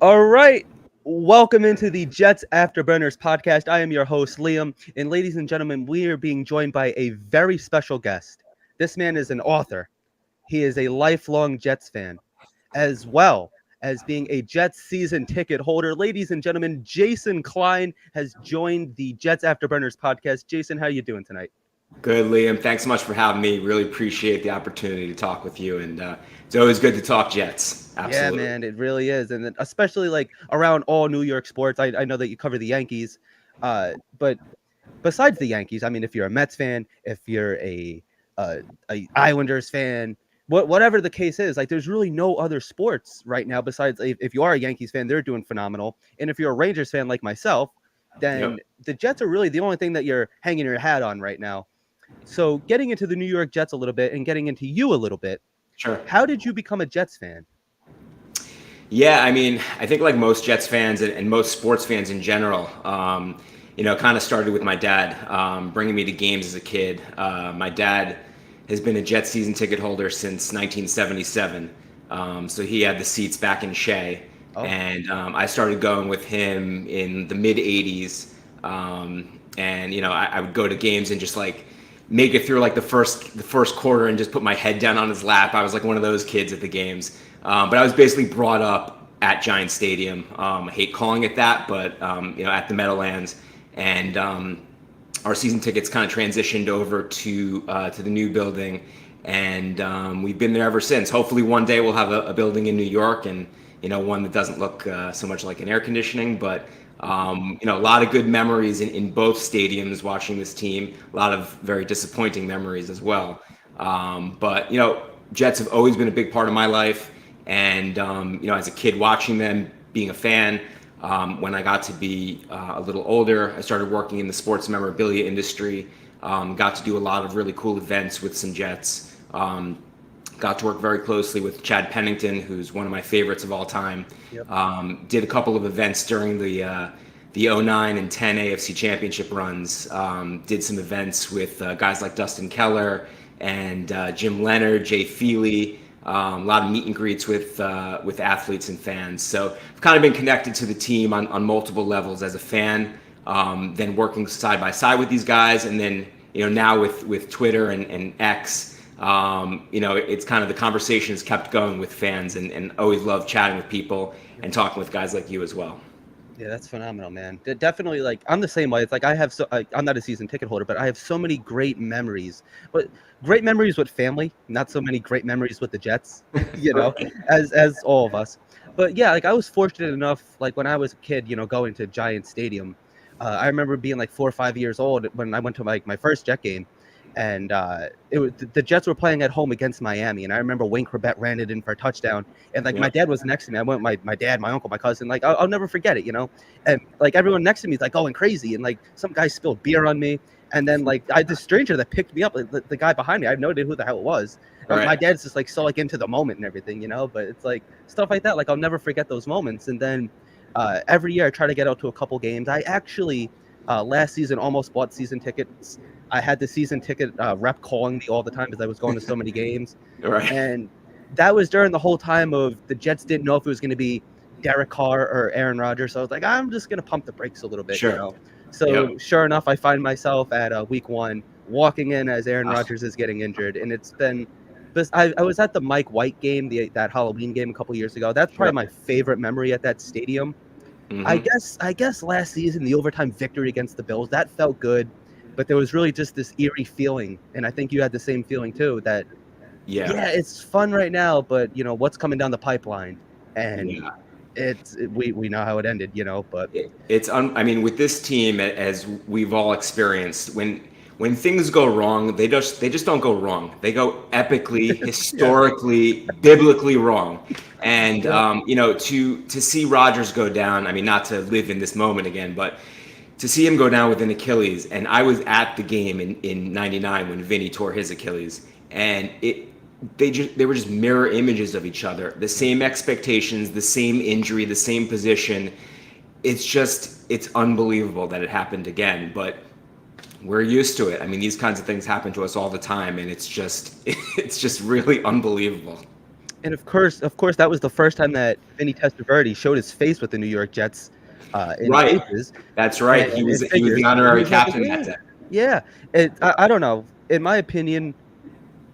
All right. Welcome into the Jets Afterburners podcast. I am your host, Liam. And ladies and gentlemen, we are being joined by a very special guest. This man is an author. He is a lifelong Jets fan, as well as being a Jets season ticket holder. Ladies and gentlemen, Jason Klein has joined the Jets Afterburners podcast. Jason, how are you doing tonight? Good, Liam. Thanks so much for having me. Really appreciate the opportunity to talk with you. And it's always good to talk Jets. Absolutely. Yeah, man, it really is. And then especially like around all New York sports, I know that you cover the Yankees. But besides the Yankees, I mean, if you're a Mets fan, if you're a Islanders fan, whatever the case is, like there's really no other sports right now besides if you are a Yankees fan, they're doing phenomenal. And if you're a Rangers fan like myself, then the Jets are really the only thing that you're hanging your hat on right now. So getting into the New York Jets a little bit and getting into you a little bit. Sure. How did you become a Jets fan? Yeah, I mean, I think like most Jets fans and most sports fans in general, kind of started with my dad bringing me to games as a kid. My dad has been a Jets season ticket holder since 1977. So he had the seats back in Shea. Oh. And I started going with him in the mid 80s. I would go to games and just like make it through like the first quarter and just put my head down on his lap. I was like one of those kids at the games. But I was basically brought up at Giant Stadium. I hate calling it that, but at the Meadowlands. And our season tickets kind of transitioned over to the new building, and we've been there ever since. Hopefully one day we'll have a building in New York, and one that doesn't look so much like an air conditioning, but a lot of good memories in both stadiums watching this team. A lot of very disappointing memories as well. But Jets have always been a big part of my life, and as a kid watching them, being a fan. When I got to be a little older, I started working in the sports memorabilia industry. Got to do a lot of really cool events with some Jets. Got to work very closely with Chad Pennington, who's one of my favorites of all time. Yep. Did a couple of events during the 09 and 10 AFC championship runs. Did some events with guys like Dustin Keller and Jim Leonard, Jay Feely. A lot of meet and greets with athletes and fans. So I've kind of been connected to the team on multiple levels as a fan, then working side by side with these guys. And then, now with Twitter and X, it's kind of the conversation has kept going with fans, and always love chatting with people and talking with guys like you as well. Yeah, that's phenomenal, man. Definitely, like, I'm the same way. It's like I'm not a season ticket holder, but I have so many great memories. But great memories with family, not so many great memories with the Jets, as all of us. But yeah, like I was fortunate enough, like when I was a kid, going to Giant Stadium. I remember being like 4 or 5 years old when I went to like my first Jet game. And it was the Jets were playing at home against Miami, and I remember Wayne Corbett ran it in for a touchdown, and like my dad was next to me. I went with my dad, my uncle, my cousin. Like I'll never forget it, And like everyone next to me is like going crazy, and like some guy spilled beer on me, and then like I had this stranger that picked me up, like, the guy behind me. I have no idea who the hell it was. Right. My dad's just like so like into the moment and everything, But it's like stuff like that. Like I'll never forget those moments. And then every year I try to get out to a couple games. I actually last season almost bought season tickets. I had the season ticket rep calling me all the time because I was going to so many games. Right. And that was during the whole time of the Jets didn't know if it was going to be Derek Carr or Aaron Rodgers. So I was like, I'm just going to pump the brakes a little bit. Sure. So Sure enough, I find myself at week 1 walking in as Aaron Rodgers is getting injured. And it's been – I was at the Mike White game, that Halloween game a couple years ago. That's probably my favorite memory at that stadium. Mm-hmm. I guess last season, the overtime victory against the Bills, that felt good. but there was really just this eerie feeling, and I think you had the same feeling too, that Yeah. yeah, it's fun right now, but what's coming down the pipeline, and Yeah. we know how it ended, but I mean, with this team, as we've all experienced, when things go wrong, they just don't go wrong. They go epically, yeah, historically, biblically wrong. And yeah, to see Rodgers go down, I mean, not to live in this moment again, but to see him go down with an Achilles. And I was at the game in '99 when Vinny tore his Achilles, and they were just mirror images of each other. The same expectations, the same injury, the same position. It's unbelievable that it happened again, but we're used to it. I mean, these kinds of things happen to us all the time, and it's just really unbelievable. and of course, that was the first time that Vinny Testaverde showed his face with the New York Jets, in Right. cases That's right. and He in was the figures. He honorary was like, captain that day. yeah. I don't know. In my opinion,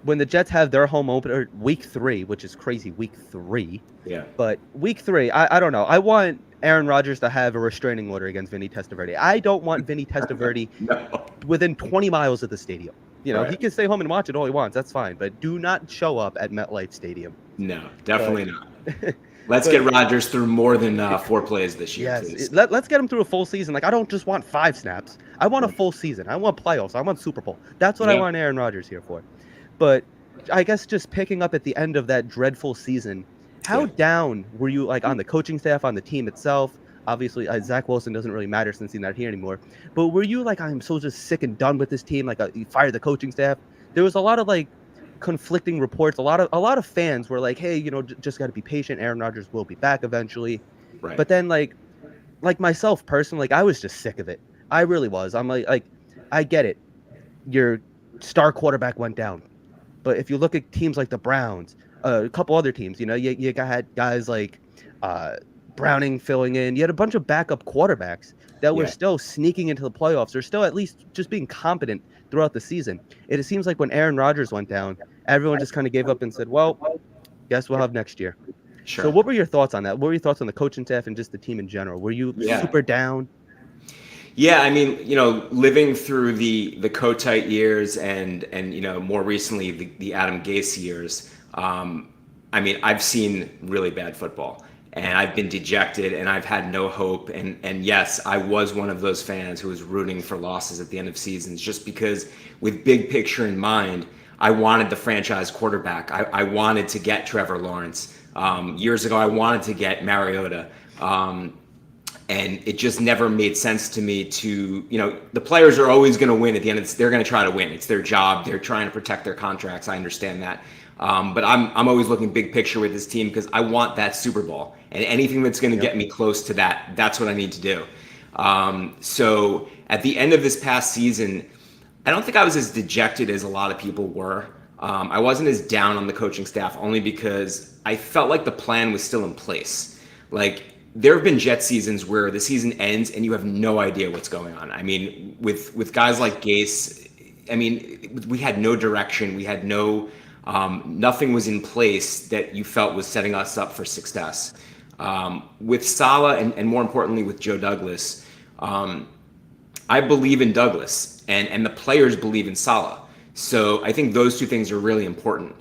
when the Jets have their home opener week 3, which is crazy, week 3, Yeah. but week 3, I don't know. I want Aaron Rodgers to have a restraining order against Vinny Testaverde. I don't want Vinny Testaverde No. within 20 miles of the stadium. He Right. can stay home and watch it all he wants. That's fine, but do not show up at MetLife Stadium. No, But definitely not. Let's but get Rodgers through more than 4 plays this year, yes, please. let's get him through a full season. Like, I don't just want 5 snaps. I want a full season. I want playoffs. I want Super Bowl. That's what I Yeah. want Aaron Rodgers here for. But I guess just picking up at the end of that dreadful season, how Yeah. down were you, like, on the coaching staff, on the team itself? Obviously, Zach Wilson doesn't really matter since he's not here anymore. But were you like, I'm so just sick and done with this team? Like, you fired the coaching staff. There was a lot of like conflicting reports. A lot of fans were like, hey, just got to be patient. Aaron Rodgers will be back eventually. Right. But then like myself personally, like, I was just sick of it. I really was. I'm like I get it. Your star quarterback went down. But if you look at teams like the Browns, a couple other teams, you had guys like Browning filling in. You had a bunch of backup quarterbacks that were Yeah. still sneaking into the playoffs, or still at least just being competent throughout the season. It seems like when Aaron Rodgers went down, everyone just kind of gave up and said, well, guess we'll have next year. Sure. So what were your thoughts on that? What were your thoughts on the coaching staff and just the team in general? Were you Yeah. super down? Yeah, I mean, living through the Kotite years and more recently the Adam Gase years. I mean, I've seen really bad football, and I've been dejected, and I've had no hope. And yes, I was one of those fans who was rooting for losses at the end of seasons, just because, with big picture in mind, I wanted the franchise quarterback. I wanted to get Trevor Lawrence. Years ago, I wanted to get Mariota. And it just never made sense to me to, the players are always going to win at the end. They're going to try to win. It's their job. They're trying to protect their contracts. I understand that. But I'm always looking big picture with this team because I want that Super Bowl. And anything that's going to get me close to that, that's what I need to do. So at the end of this past season, I don't think I was as dejected as a lot of people were. I wasn't as down on the coaching staff only because I felt like the plan was still in place. Like, there have been Jet seasons where the season ends and you have no idea what's going on. I mean, with guys like Gase, I mean, we had no direction. We had nothing was in place that you felt was setting us up for success. With Saleh and more importantly with Joe Douglas, I believe in Douglas and the players believe in Saleh. So I think those two things are really important.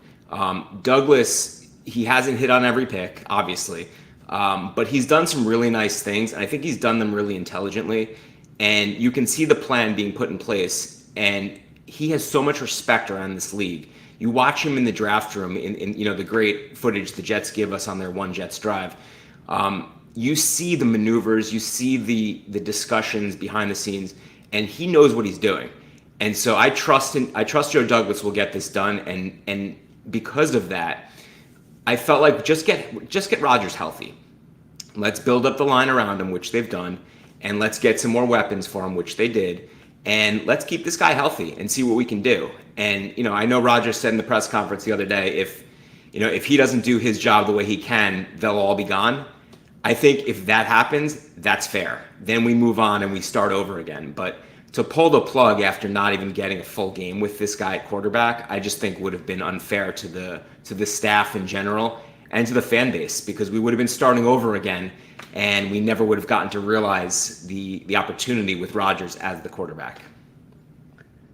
Douglas, he hasn't hit on every pick, obviously. But he's done some really nice things, and I think he's done them really intelligently. And you can see the plan being put in place, and he has so much respect around this league. You watch him in the draft room, in the great footage the Jets give us on their One Jets Drive. You see the maneuvers, you see the discussions behind the scenes, and he knows what he's doing. And so I trust Joe Douglas will get this done, and because of that, I felt like just get Rodgers healthy. Let's build up the line around him, which they've done, and let's get some more weapons for him, which they did, and let's keep this guy healthy and see what we can do. And I know Rodgers said in the press conference the other day, if he doesn't do his job the way he can, they'll all be gone. I think if that happens, that's fair. Then we move on and we start over again. But to pull the plug after not even getting a full game with this guy at quarterback, I just think would have been unfair to the staff in general and to the fan base, because we would have been starting over again and we never would have gotten to realize the opportunity with Rodgers as the quarterback.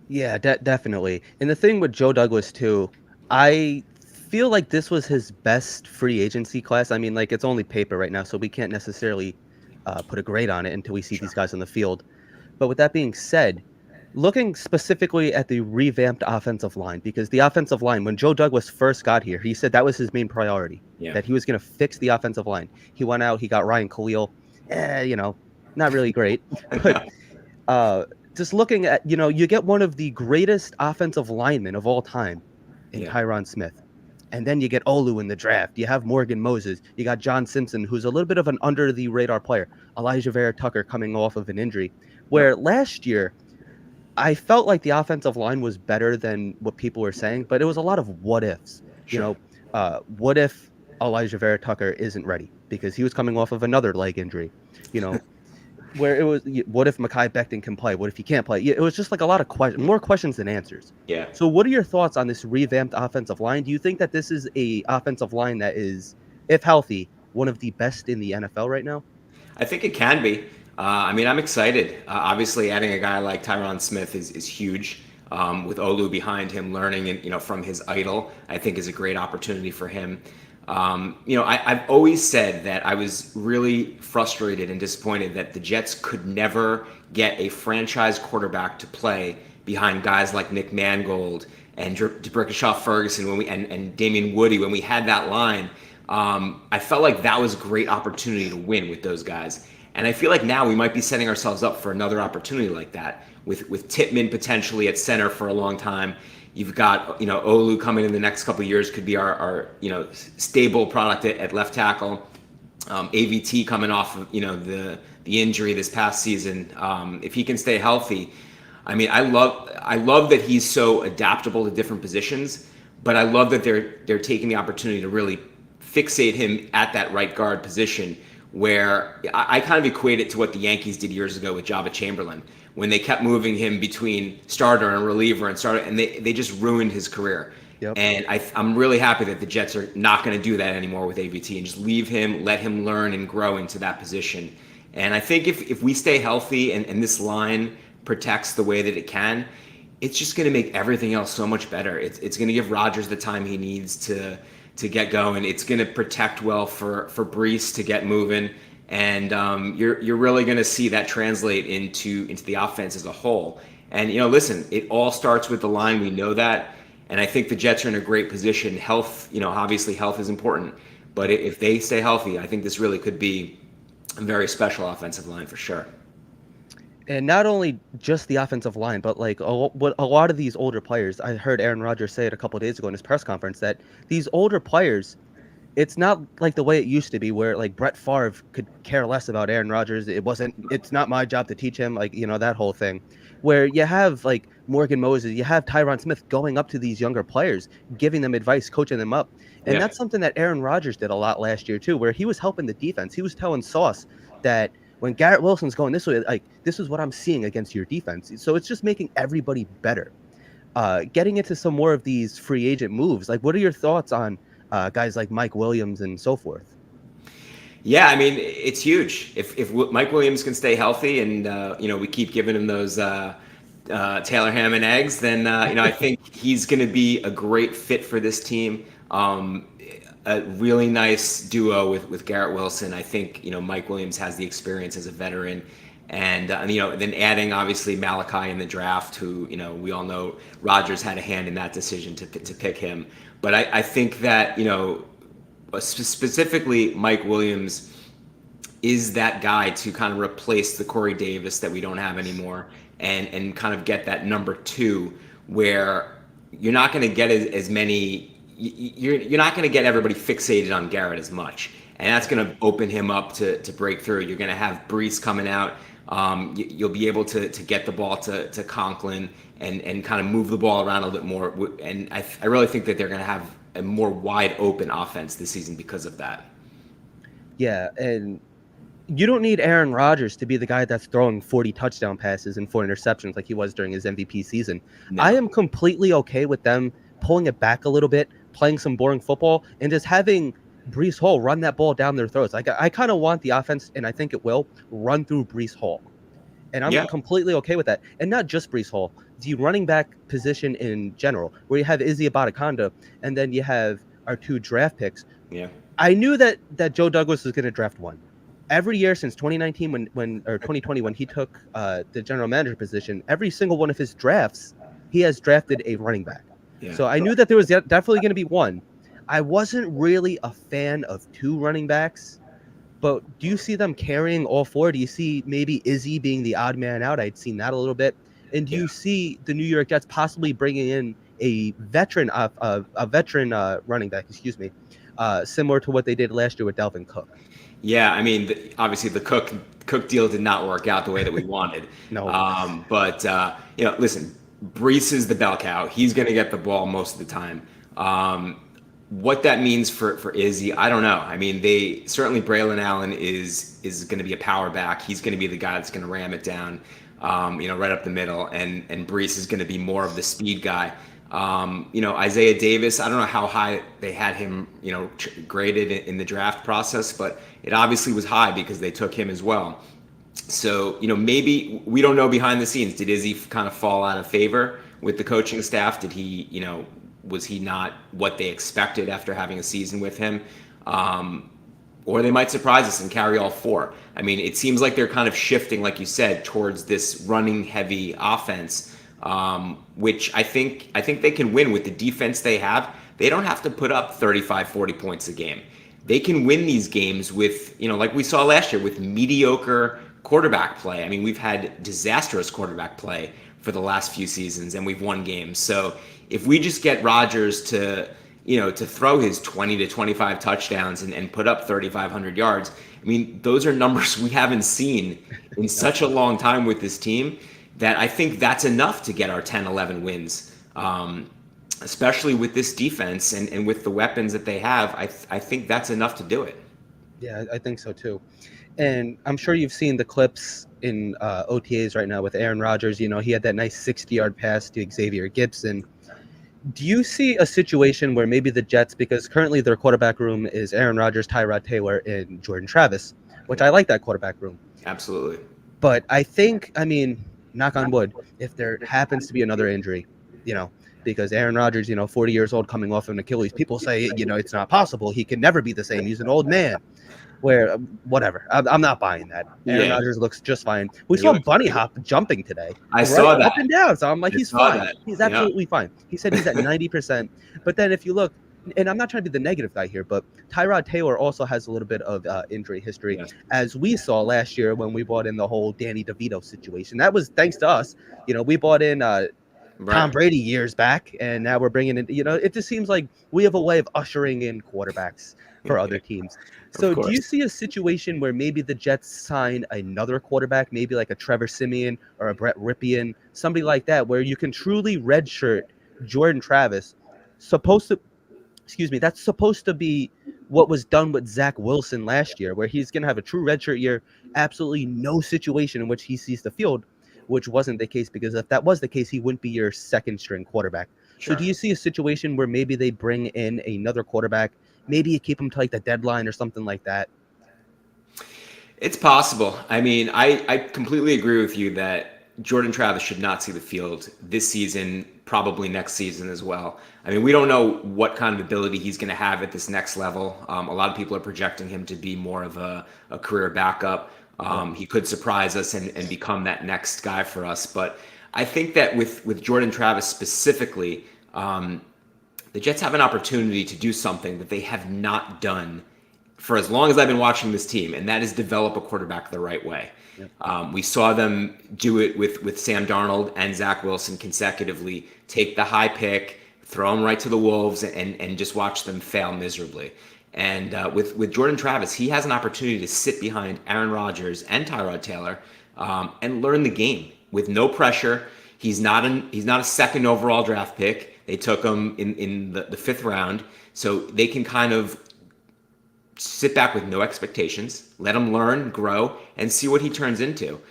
Yeah, definitely. And the thing with Joe Douglas too, I feel like this was his best free agency class. I mean, like it's only paper right now, so we can't necessarily put a grade on it until we see these Sure. guys on the field. But with that being said, looking specifically at the revamped offensive line, because the offensive line, when Joe Douglas first got here, he said that was his main priority, Yeah. that he was going to fix the offensive line. He went out, he got Ryan Khalil, you know, not really great, but uh, just looking at, you get one of the greatest offensive linemen of all time in Yeah. Tyron Smith. And then you get Olu in the draft. You have Morgan Moses. You got John Simpson, who's a little bit of an under the radar player. Elijah Vera Tucker coming off of an injury. Yep. Where last year, I felt like the offensive line was better than what people were saying, but it was a lot of what ifs. You Sure. know, what if Elijah Vera Tucker isn't ready because he was coming off of another leg injury? You know, where it was, what if Mekhi Becton can play? What if he can't play? It was just like a lot of more questions than answers. Yeah. So, what are your thoughts on this revamped offensive line? Do you think that this is a offensive line that is, if healthy, one of the best in the NFL right now? I think it can be. I mean, I'm excited. Obviously, adding a guy like Tyron Smith is huge. With Olu behind him, learning and from his idol, I think is a great opportunity for him. I've always said that I was really frustrated and disappointed that the Jets could never get a franchise quarterback to play behind guys like Nick Mangold and D'Brickashaw Ferguson and Damian Woody when we had that line. I felt like that was a great opportunity to win with those guys. And I feel like now we might be setting ourselves up for another opportunity like that with Tippmann potentially at center for a long time. You've got, Olu coming in the next couple of years could be our stable product at left tackle. AVT coming off of, the injury this past season. If he can stay healthy, I mean, I love that he's so adaptable to different positions, but I love that they're taking the opportunity to really fixate him at that right guard position, where I kind of equate it to what the Yankees did years ago with Java Chamberlain, when they kept moving him between starter and reliever and they just ruined his career. Yep. And I'm really happy that the Jets are not going to do that anymore with AVT and just leave him, let him learn and grow into that position. And I think if we stay healthy and this line protects the way that it can, it's just going to make everything else so much better. It's going to give Rodgers the time he needs to get going. It's going to protect well for Brees to get moving, and you're really going to see that translate into the offense as a whole. And listen, it all starts with the line. We know that, and I think the Jets are in a great position. Health, obviously health is important, but if they stay healthy, I think this really could be a very special offensive line for sure. And not only just the offensive line, but like what a lot of these older players, I heard Aaron Rodgers say it a couple of days ago in his press conference, that these older players, it's not like the way it used to be where like Brett Favre could care less about Aaron Rodgers. It's not my job to teach him, like, that whole thing. Where you have like Morgan Moses, you have Tyron Smith going up to these younger players, giving them advice, coaching them up. And Yeah. that's something that Aaron Rodgers did a lot last year too, where he was helping the defense. He was telling Sauce that when Garrett Wilson's going this way, like, this is what I'm seeing against your defense. So it's just making everybody better. Getting into some more of these free agent moves, like, what are your thoughts on guys like Mike Williams and so forth? Yeah, I mean, it's huge. If Mike Williams can stay healthy and we keep giving him those Taylor ham and eggs, then I think he's going to be a great fit for this team. A really nice duo with Garrett Wilson. I think Mike Williams has the experience as a veteran, and then adding obviously Malachi in the draft, who we all know Rodgers had a hand in that decision to pick him. But I think that specifically Mike Williams is that guy to kind of replace the Corey Davis that we don't have anymore, and kind of get that number two, where you're not going to get as many. You're not going to get everybody fixated on Garrett as much, and that's going to open him up to break through. You're going to have Brees coming out. You'll be able to get the ball to Conklin and kind of move the ball around a little bit more. And I really think that they're going to have a more wide open offense this season because of that. Yeah, and you don't need Aaron Rodgers to be the guy that's throwing 40 touchdown passes and 4 interceptions like he was during his MVP season. No. I am completely okay with them pulling it back a little bit, playing some boring football, and just having Brees Hall run that ball down their throats. Like, I kind of want the offense, and I think it will, run through Brees Hall. And I'm completely okay with that. And not just Brees Hall. the running back position in general, where you have Izzy Abataconda, and then you have our 2 draft picks. Yeah. I knew that Joe Douglas was going to draft one. Every year since 2019 when or 2020 when he took the general manager position, every single one of his drafts, he has drafted a running back. Yeah. So I knew that there was definitely going to be one. I wasn't really a fan of 2 running backs, but do you see them carrying all 4? Do you see maybe Izzy being the odd man out? I'd seen that a little bit. And do Yeah. you see the New York Jets possibly bringing in a veteran running back, similar to what they did last year with Dalvin Cook? Yeah, I mean, obviously the Cook deal did not work out the way that we wanted. No. But listen, Brees is the bell cow. He's going to get the ball most of the time. What that means for Izzy, I don't know. I mean, they certainly Braylon Allen is going to be a power back. He's going to be the guy that's going to ram it down, right up the middle, and Brees is going to be more of the speed guy. Isaiah Davis, I don't know how high they had him, graded in the draft process, but it obviously was high because they took him as well. So, maybe we don't know behind the scenes. Did Izzy kind of fall out of favor with the coaching staff? Did he, was he not what they expected after having a season with him? Or they might surprise us and carry all 4. I mean, it seems like they're kind of shifting, like you said, towards this running heavy offense. Which I think they can win with the defense they have. They don't have to put up 35, 40 points a game. They can win these games with, like we saw last year, with mediocre quarterback play. I mean, we've had disastrous quarterback play for the last few seasons, and we've won games. So if we just get Rodgers to throw his 20 to 25 touchdowns and put up 3,500 yards, I mean, those are numbers we haven't seen in such a long time with this team, that I think that's enough to get our 10, 11 wins, especially with this defense and with the weapons that they have. I think that's enough to do it. Yeah, I think so too. And I'm sure you've seen the clips in OTAs right now with Aaron Rodgers. He had that nice 60-yard pass to Xavier Gibson. Do you see a situation where maybe the Jets, because currently their quarterback room is Aaron Rodgers, Tyrod Taylor, and Jordan Travis, which I like that quarterback room. Absolutely. But I think, knock on wood, if there happens to be another injury, because Aaron Rodgers, 40 years old, coming off of an Achilles, people say, it's not possible. He can never be the same. He's an old man. Where, whatever. I'm not buying that. Aaron Rodgers looks just fine. We saw Bunny Hop jumping today. I saw that. Up and down. So I'm like, he's fine. That. He's absolutely fine. He said he's at 90%. But then if you look, and I'm not trying to be the negative guy here, but Tyrod Taylor also has a little bit of injury history, as we saw last year when we brought in the whole Danny DeVito situation. That was thanks to us. We brought in Tom Brady years back, and now we're bringing in, it just seems like we have a way of ushering in quarterbacks for other teams. So do you see a situation where maybe the Jets sign another quarterback, maybe like a Trevor Siemian or a Brett Ripien, somebody like that, where you can truly redshirt Jordan Travis? That's supposed to be what was done with Zach Wilson last year, where he's going to have a true redshirt year, absolutely no situation in which he sees the field, which wasn't the case, because if that was the case, he wouldn't be your second string quarterback. Sure. So do you see a situation where maybe they bring in another quarterback? Maybe you keep him to like the deadline or something like that. It's possible. I mean, I completely agree with you that Jordan Travis should not see the field this season, probably next season as well. I mean, we don't know what kind of ability he's going to have at this next level. A lot of people are projecting him to be more of a career backup. He could surprise us and become that next guy for us. But I think that with Jordan Travis specifically, the Jets have an opportunity to do something that they have not done for as long as I've been watching this team, and that is develop a quarterback the right way. Yep. We saw them do it with Sam Darnold and Zach Wilson consecutively, take the high pick, throw them right to the wolves, and just watch them fail miserably. And with Jordan Travis, he has an opportunity to sit behind Aaron Rodgers and Tyrod Taylor and learn the game with no pressure. He's not a second overall draft pick. They took him in the 5th round, so they can kind of sit back with no expectations, let him learn, grow, and see what he turns into.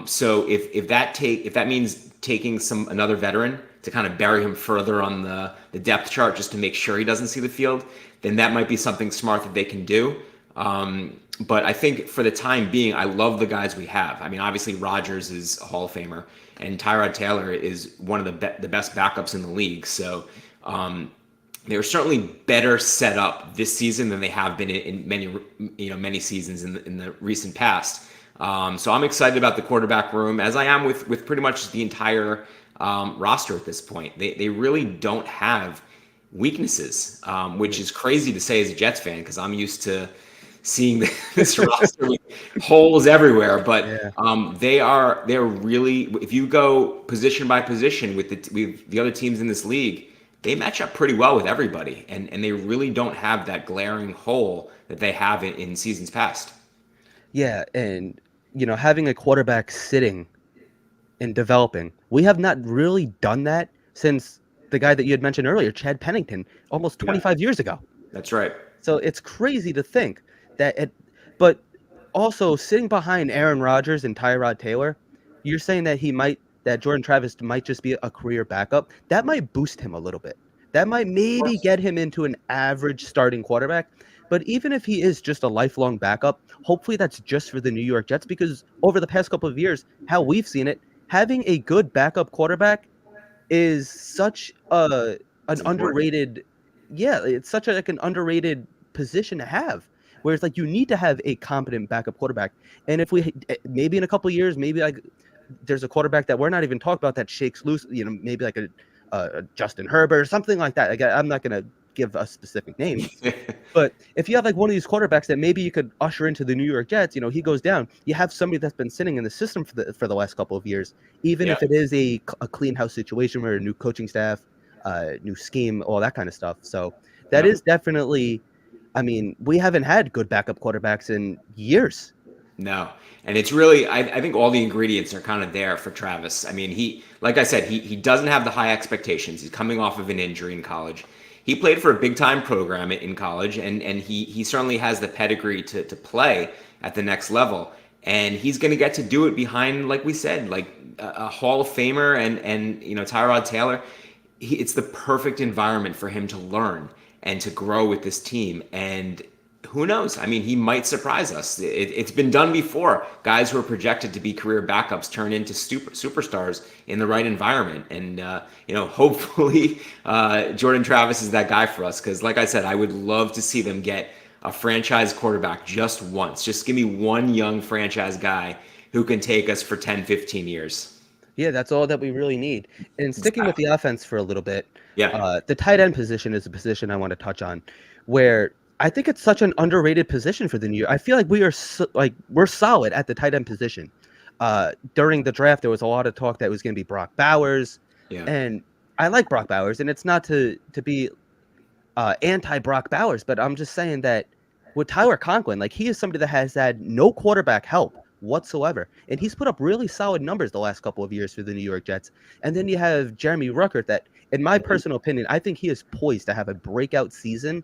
So if that means taking another veteran to kind of bury him further on the depth chart just to make sure he doesn't see the field, then that might be something smart that they can do. But I think for the time being, I love the guys we have. I mean, obviously Rodgers is a Hall of Famer, and Tyrod Taylor is one of the best backups in the league. So they were certainly better set up this season than they have been in many seasons in the recent past. So I'm excited about the quarterback room, as I am with pretty much the entire roster at this point. They really don't have weaknesses, which is crazy to say as a Jets fan because I'm used to seeing this roster with holes everywhere. But they're really, if you go position by position with the other teams in this league, they match up pretty well with everybody, and they really don't have that glaring hole that they have in seasons past. Yeah, and having a quarterback sitting and developing, we have not really done that since the guy that you had mentioned earlier, Chad Pennington, almost 25 years ago. That's right. So it's crazy to think that but also sitting behind Aaron Rodgers and Tyrod Taylor, you're saying that Jordan Travis might just be a career backup. That might boost him a little bit. That might maybe get him into an average starting quarterback. But even if he is just a lifelong backup, hopefully that's just for the New York Jets, because over the past couple of years, how we've seen it, having a good backup quarterback is such an underrated, it's such an underrated position to have. Where it's like you need to have a competent backup quarterback. And if we maybe in a couple of years, maybe like there's a quarterback that we're not even talking about that shakes loose, maybe like a Justin Herbert or something like that. Like, I'm not going to give a specific name, but if you have like one of these quarterbacks that maybe you could usher into the New York Jets, he goes down, you have somebody that's been sitting in the system for the last couple of years, even if it is a clean house situation where a new coaching staff, new scheme, all that kind of stuff. So that is definitely, I mean, we haven't had good backup quarterbacks in years. No. And it's really, I think all the ingredients are kind of there for Travis. I mean, like I said, he doesn't have the high expectations. He's coming off of an injury in college. He played for a big time program in college, and he certainly has the pedigree to play at the next level. And he's going to get to do it behind, like we said, like a Hall of Famer and Tyrod Taylor. It's the perfect environment for him to learn and to grow with this team. And who knows? I mean, he might surprise us. It's been done before. Guys who are projected to be career backups turn into superstars in the right environment. And, hopefully Jordan Travis is that guy for us. Because like I said, I would love to see them get a franchise quarterback just once. Just give me one young franchise guy who can take us for 10, 15 years. Yeah, that's all that we really need. And sticking with the offense for a little bit, the tight end position is a position I want to touch on, where I think it's such an underrated position for the New York. I feel like we're solid at the tight end position. During the draft, there was a lot of talk that it was going to be Brock Bowers, and I like Brock Bowers, and it's not to be anti Brock Bowers, but I'm just saying that with Tyler Conklin, like, he is somebody that has had no quarterback help whatsoever, and he's put up really solid numbers the last couple of years for the New York Jets. And then you have Jeremy Ruckert, that, in my personal opinion, I think he is poised to have a breakout season.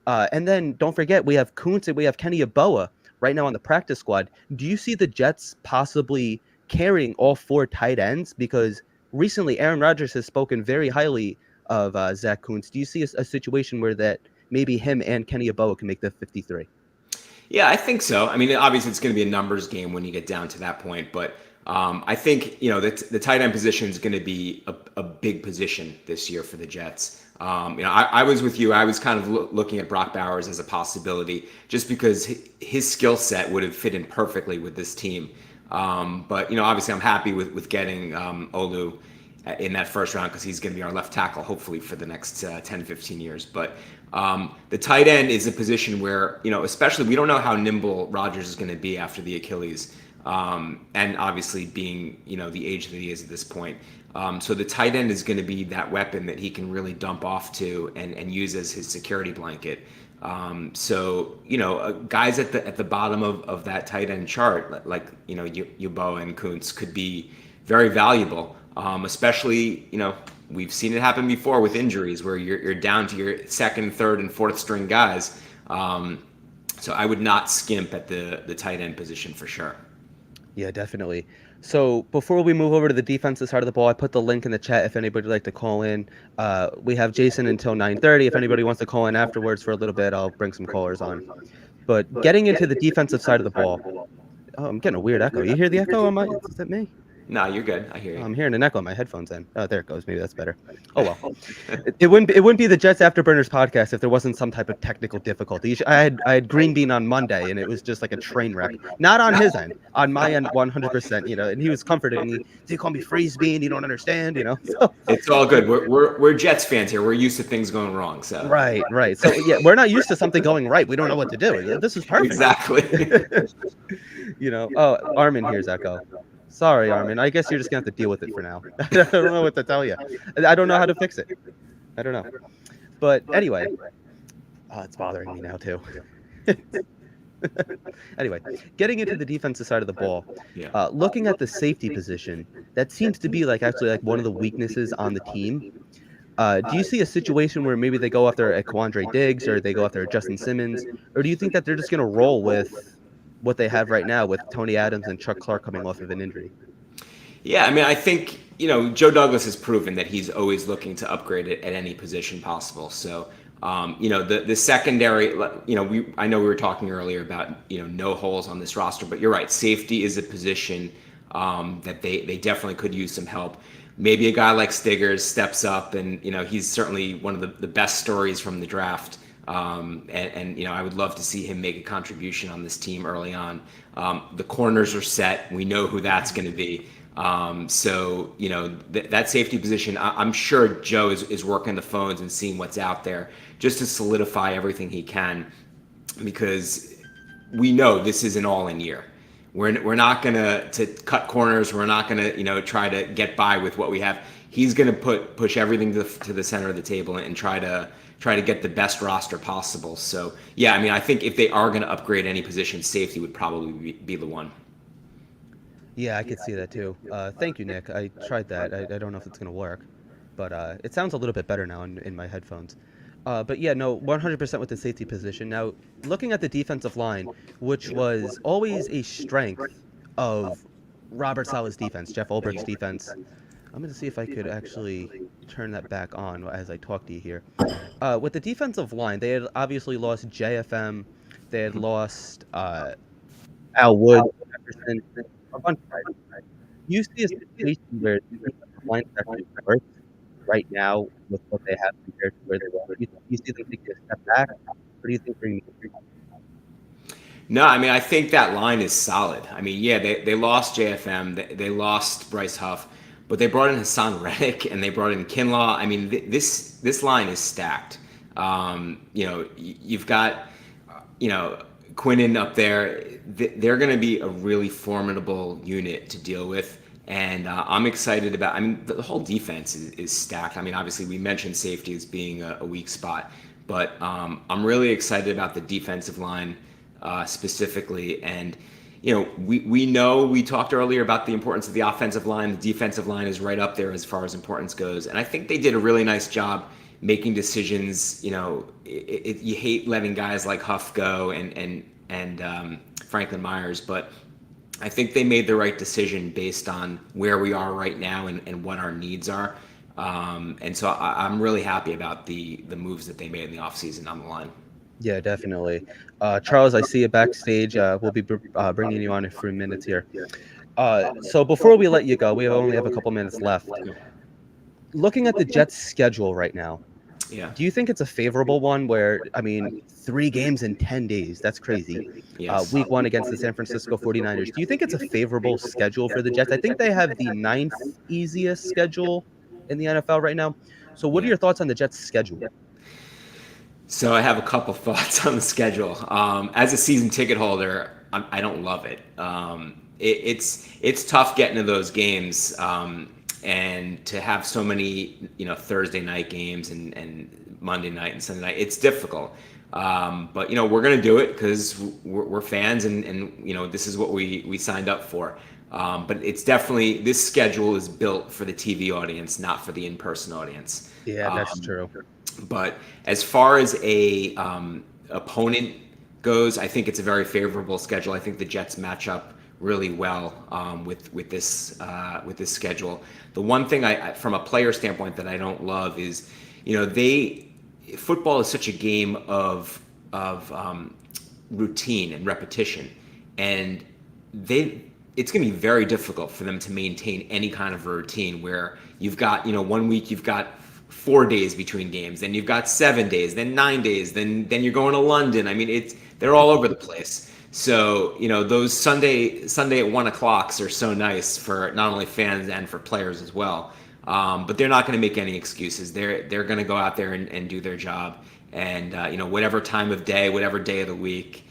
And then don't forget, we have Kuntz and we have Kenny Yeboah right now on the practice squad. Do you see the Jets possibly carrying all four tight ends? Because recently Aaron Rodgers has spoken very highly of Zach Kuntz. Do you see a situation where that maybe him and Kenny Yeboah can make the 53? Yeah, I think so. I mean, obviously it's going to be a numbers game when you get down to that point, but I think, the tight end position is going to be a big position this year for the Jets. I was with you. I was kind of looking at Brock Bowers as a possibility just because his skill set would have fit in perfectly with this team. But, obviously I'm happy with getting Olu in that first round because he's going to be our left tackle, hopefully for the next 10, 15 years. But the tight end is a position where, especially we don't know how nimble Rodgers is going to be after the Achilles. And obviously being, the age that he is at this point. So the tight end is going to be that weapon that he can really dump off to and use as his security blanket. So, guys at the bottom of that tight end chart, like, Yeboah and Kuntz could be very valuable, especially, we've seen it happen before with injuries where you're down to your second, third, and fourth string guys. So I would not skimp at the tight end position for sure. Yeah, definitely. So before we move over to the defensive side of the ball, I put the link in the chat if anybody would like to call in. We have Jason until 9:30. If anybody wants to call in afterwards for a little bit, I'll bring some callers on. But getting into the defensive side of the ball, oh, I'm getting a weird echo. You hear the echo on my? Is that me? No, you're good. I hear you. I'm hearing an echo on my headphones. Then, oh, there it goes. Maybe that's better. Oh well, it wouldn't be the Jets Afterburners podcast if there wasn't some type of technical difficulty. I had Green Bean on Monday, and it was just like a train wreck. Not on his end, on my end, 100%. You know, and he was comforting me. They call me Freeze Bean. You don't understand. You know. So, it's all good. We're Jets fans here. We're used to things going wrong. So right. So yeah, we're not used to something going right. We don't know what to do. This is perfect. Exactly. You know. Oh, Armin hears echo. Sorry, Armin. I guess you're just gonna have to deal with it for now. I don't know what to tell you. I don't know how to fix it. I don't know. But anyway, it's bothering me now too. Anyway, getting into the defensive side of the ball, looking at the safety position, that seems to be actually one of the weaknesses on the team. Do you see a situation where maybe they go after a Quandre Diggs or they go after a Justin Simmons, or do you think that they're just gonna roll with what they have right now with Tony Adams and Chuck Clark coming off of an injury? Yeah, I mean, I think, Joe Douglas has proven that he's always looking to upgrade it at any position possible. So, the secondary, I know we were talking earlier about, no holes on this roster, but you're right. Safety is a position that they definitely could use some help. Maybe a guy like Stiggers steps up and, he's certainly one of the best stories from the draft. And I would love to see him make a contribution on this team early on. The corners are set. We know who that's going to be. So that safety position, I'm sure Joe is working the phones and seeing what's out there just to solidify everything he can, because we know this is an all-in year. We're not going to cut corners. We're not going to try to get by with what we have. He's going to push everything to the center of the table and try to get the best roster possible. So, yeah, I mean, I think if they are going to upgrade any position, safety would probably be the one. Yeah, I could see that too. Thank you, Nick. I tried that. I don't know if it's going to work, but it sounds a little bit better now in my headphones. But yeah, no, 100% with the safety position. Now, looking at the defensive line, which was always a strength of Robert Saleh's defense, Jeff Ulbricht's defense. I'm going to see if I could actually turn that back on as I talk to you here. With the defensive line, they had obviously lost JFM. They had lost Al Wood, Jefferson, a bunch of guys. You see a situation where the defensive line actually works right now with what they have compared to where they were. You see them taking a step back? What do you think bringing the No, I mean, I think that line is solid. I mean, yeah, they lost JFM. They lost Bryce Huff. But they brought in Hassan Reddick and they brought in Kinlaw. I mean, this line is stacked. You've got, Quinnen up there. They're going to be a really formidable unit to deal with. And I'm excited about, I mean, the whole defense is stacked. I mean, obviously we mentioned safety as being a weak spot, but I'm really excited about the defensive line specifically. And, we talked earlier about the importance of the offensive line. The defensive line is right up there as far as importance goes. And I think they did a really nice job making decisions. You hate letting guys like Huff go and Franklin Myers, but I think they made the right decision based on where we are right now and what our needs are. And so I'm really happy about the moves that they made in the offseason on the line. Yeah, definitely. Charles, I see you backstage. We'll be bringing you on in a few minutes here. So before we let you go, we only have a couple minutes left. Looking at the Jets' schedule right now, do you think it's a favorable one where, 3 games in 10 days, that's crazy. Yes. Week 1 against the San Francisco 49ers. Do you think it's a favorable schedule for the Jets? I think they have the 9th easiest schedule in the NFL right now. So what are your thoughts on the Jets' schedule? So I have a couple thoughts on the schedule. As a season ticket holder, I don't love it. It's tough getting to those games, and to have so many Thursday night games and Monday night and Sunday night. It's difficult, but we're gonna do it because we're fans and this is what we signed up for. But it's definitely, this schedule is built for the TV audience, not for the in-person audience. Yeah, that's true. But as far as a opponent goes, I think it's a very favorable schedule. I think the Jets match up really well with this schedule. The one thing from a player standpoint that I don't love is, football is such a game of routine and repetition, and it's going to be very difficult for them to maintain any kind of a routine where you've got, 1 week you've got 4 days between games, then you've got 7 days, then 9 days, then you're going to London. I mean, they're all over the place. So, those Sunday at 1 o'clocks are so nice for not only fans and for players as well. But they're not going to make any excuses. They're going to go out there and do their job. And whatever time of day, whatever day of the week,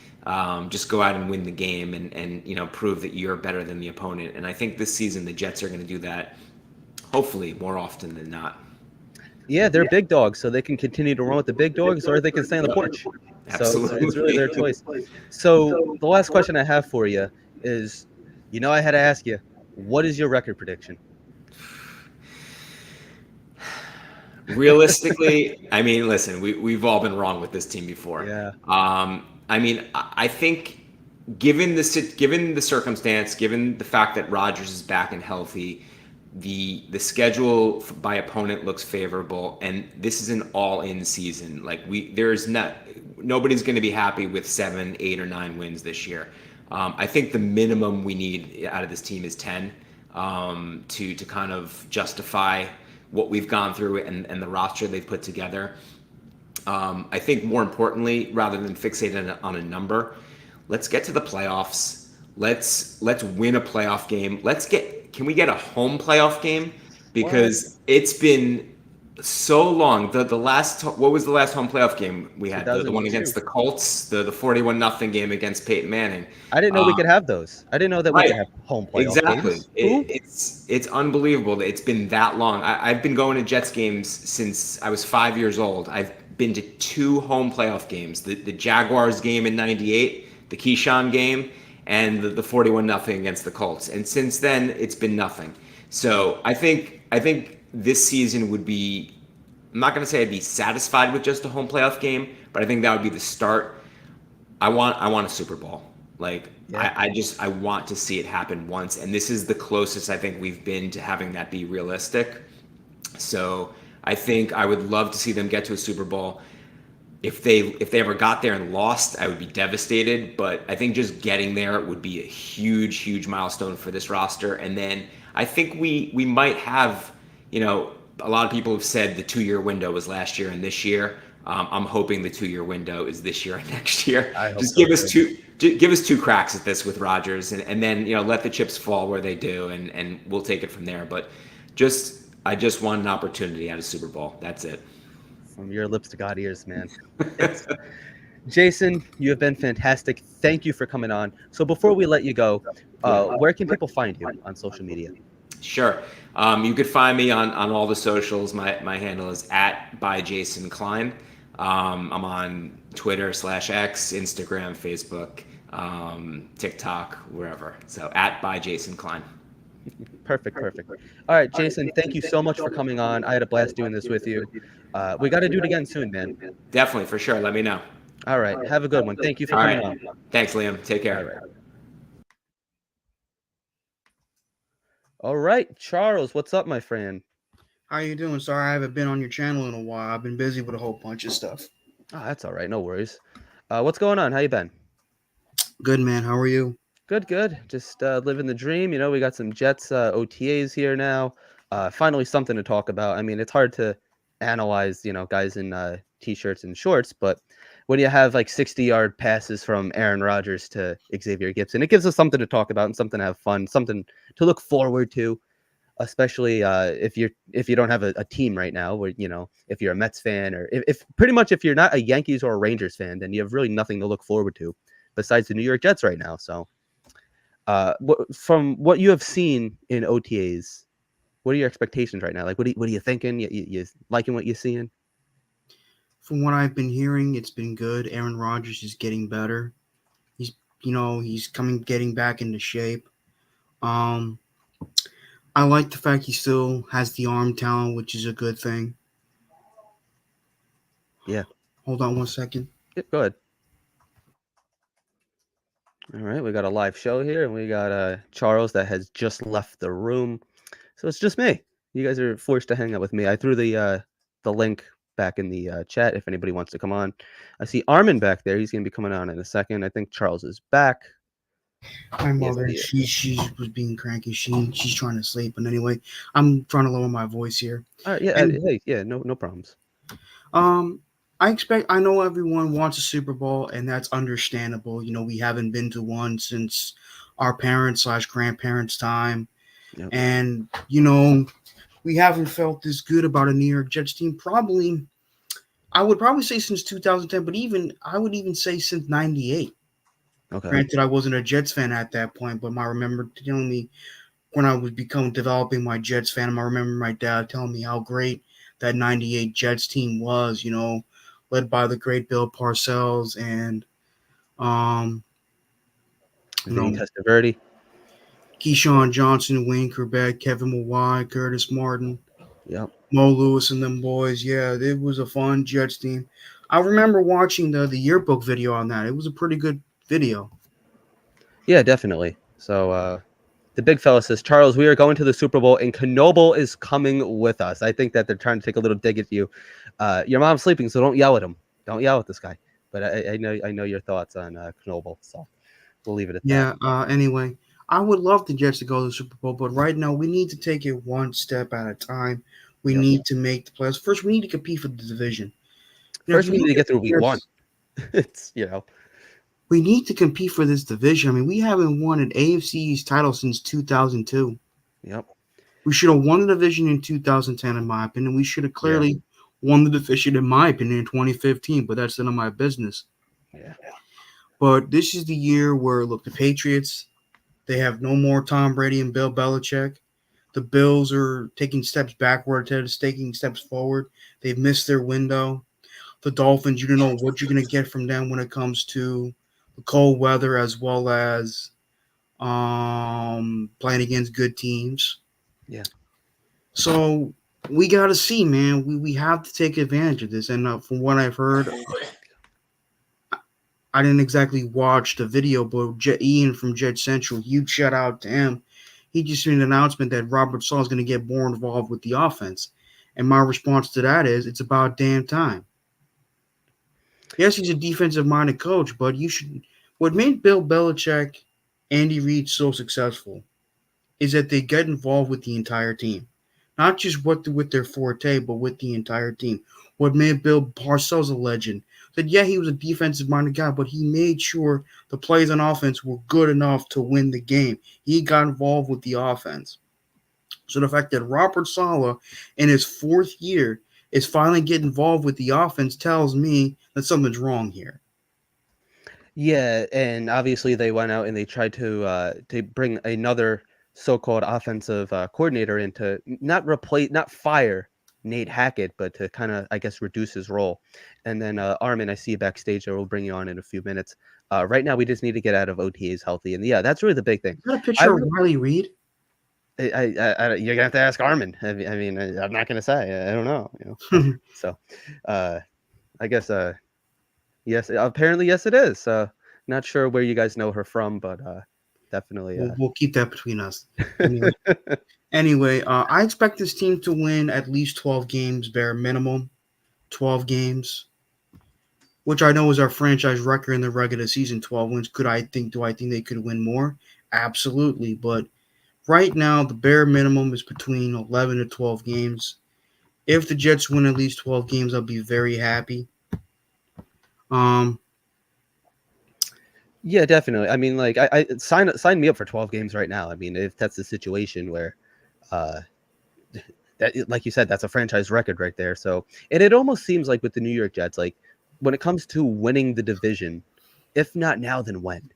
just go out and win the game and prove that you're better than the opponent. And I think this season the Jets are going to do that, hopefully more often than not. Yeah, they're big dogs, so they can continue to run with the big dogs, or they can stay on the porch. Absolutely. So it's really their choice. So the last question I have for you is, I had to ask you, what is your record prediction? Realistically, I mean, listen, we've all been wrong with this team before. Yeah. I mean, I think given the circumstance, given the fact that Rodgers is back and healthy, the schedule by opponent looks favorable, and this is an all-in season. Like nobody's going to be happy with 7, 8, or 9 wins this year. I think the minimum we need out of this team is 10 to kind of justify what we've gone through and the roster they've put together. I think more importantly, rather than fixate on a number, let's get to the playoffs. Let's win a playoff game. Can we get a home playoff game? Because it's been so long. What was the last home playoff game we had? The one against the Colts, the 41-0 game against Peyton Manning. I didn't know we could have those. I didn't know that we could have home playoff games. It's unbelievable that it's been that long. I've been going to Jets games since I was 5 years old. I've been to 2 home playoff games: the Jaguars game in '98, the Keyshawn game, and the 41-0 against the Colts. And since then, it's been nothing. So I think this season would be, I'm not going to say I'd be satisfied with just a home playoff game, but I think that would be the start. I want a Super Bowl. Like, yeah. I want to see it happen once. And this is the closest I think we've been to having that be realistic. So I think I would love to see them get to a Super Bowl. If they ever got there and lost, I would be devastated. But I think just getting there would be a huge, huge milestone for this roster. And then I think we might have, a lot of people have said the 2-year window was last year and this year. I'm hoping the 2-year window is this year and next year. Just give us 2 cracks at this with Rodgers, and then let the chips fall where they do, and we'll take it from there. But I just want an opportunity at a Super Bowl. That's it. From your lips to God's ears, man. Jason, you have been fantastic. Thank you for coming on. So before we let you go, where can people find you on social media? Sure. You could find me on all the socials. My handle is @byJason Klein. I'm on Twitter /X, Instagram, Facebook, TikTok, wherever. So @byJason Klein. Perfect. All right, Jason, thank you so much for coming on. I had a blast doing this with you. We got to do it again soon, man. Definitely, for sure. Let me know. All right. Have a good one. Thank you for coming on. Thanks, Liam. Take care. All right, Charles, what's up, my friend? How you doing? Sorry I haven't been on your channel in a while. I've been busy with a whole bunch of stuff. Oh, that's all right. No worries. What's going on? How you been? Good, man. How are you? Good. Just living the dream. We got some Jets OTAs here now. Finally something to talk about. I mean, it's hard to analyze, guys in T-shirts and shorts, but when you have like 60-yard passes from Aaron Rodgers to Xavier Gibson, it gives us something to talk about and something to have fun, something to look forward to, especially if you don't have a team right now, where if you're a Mets fan, or if pretty much if you're not a Yankees or a Rangers fan, then you have really nothing to look forward to besides the New York Jets right now. So from what you have seen in OTAs, what are your expectations right now? Like, what are you thinking? You liking what you're seeing? From what I've been hearing, it's been good. Aaron Rodgers is getting better. He's getting back into shape. I like the fact he still has the arm talent, which is a good thing. Yeah. Hold on 1 second. Yeah, go ahead. All right, we got a live show here, and we got Charles that has just left the room. So it's just me. You guys are forced to hang out with me. I threw the link back in the chat if anybody wants to come on. I see Armin back there. He's going to be coming on in a second. I think Charles is back. My mother, she was being cranky. She's trying to sleep. But anyway, I'm trying to lower my voice here. All right, yeah, And, hey, yeah, no problems. I know everyone wants a Super Bowl, and that's understandable. You know, we haven't been to one since our parents/grandparents' time. Yep. And, you know, we haven't felt this good about a New York Jets team. I would probably say since 2010, but I would even say since 98. Okay. Granted, I wasn't a Jets fan at that point, but I remember telling me when I was developing my Jets fandom, I remember my dad telling me how great that 98 Jets team was, you know, led by the great Bill Parcells and Vinny Testaverde, Keyshawn Johnson, Wayne Corbett, Kevin Mawai, Curtis Martin, yep, Mo Lewis and them boys. Yeah, it was a fun Jets team. I remember watching the yearbook video on that. It was a pretty good video. Yeah, definitely. So the big fella says, Charles, we are going to the Super Bowl and Knoble is coming with us. I think that they're trying to take a little dig at you. Your mom's sleeping, so don't yell at him. Don't yell at this guy. But I know your thoughts on Knoble, so we'll leave it at that. Yeah, anyway, I would love the Jets to go to the Super Bowl, but right now we need to take it one step at a time. We need to make the playoffs. First, we need to compete for the division. First, we need to get through week one. It's, we need to compete for this division. I mean, we haven't won an AFC East title since 2002. Yep. We should have won the division in 2010, in my opinion. We should have clearly won the division, in my opinion, in 2015, but that's none of my business. Yeah. But this is the year where, look, the Patriots, they have no more Tom Brady and Bill Belichick. The Bills are taking steps backward instead of taking steps forward. They've missed their window. The Dolphins, you don't know what you're going to get from them when it comes to the cold weather as well as playing against good teams. Yeah. So we got to see, man. We have to take advantage of this. And from what I've heard, I didn't exactly watch the video, but Ian from Jet Central, huge shout out to him. He just made an announcement that Robert Saleh is going to get more involved with the offense. And my response to that is, it's about damn time. Yes, he's a defensive-minded coach, but what made Bill Belichick, Andy Reid so successful is that they get involved with the entire team. Not just with their forte, but with the entire team. What made Bill Parcells a legend? That he was a defensive-minded guy, but he made sure the plays on offense were good enough to win the game. He got involved with the offense. So the fact that Robert Saleh, in his fourth year, is finally getting involved with the offense tells me that something's wrong here. Yeah, and obviously they went out and they tried to bring another so-called offensive coordinator in to not fire Nate Hackett, but to kind of, I guess, reduce his role. And then Armin, I see you backstage there. We'll bring you on in a few minutes. Right now, we just need to get out of OTAs healthy. And yeah, that's really the big thing. Is that a picture of Riley Reid? You're gonna have to ask Armin. I mean, I'm not gonna say. I don't know. So, I guess yes. Apparently, yes, it is. Not sure where you guys know her from, but definitely. We'll keep that between us. Anyway, I expect this team to win at least 12 games, bare minimum, 12 games, which I know is our franchise record in the regular season. 12 wins. Do I think they could win more? Absolutely, but right now, the bare minimum is between 11 to 12 games. If the Jets win at least 12 games, I'll be very happy. Yeah, definitely. I mean, like, I sign me up for 12 games right now. I mean, if that's the situation where, that, like you said, that's a franchise record right there. So, and it almost seems like with the New York Jets, like when it comes to winning the division, if not now, then when?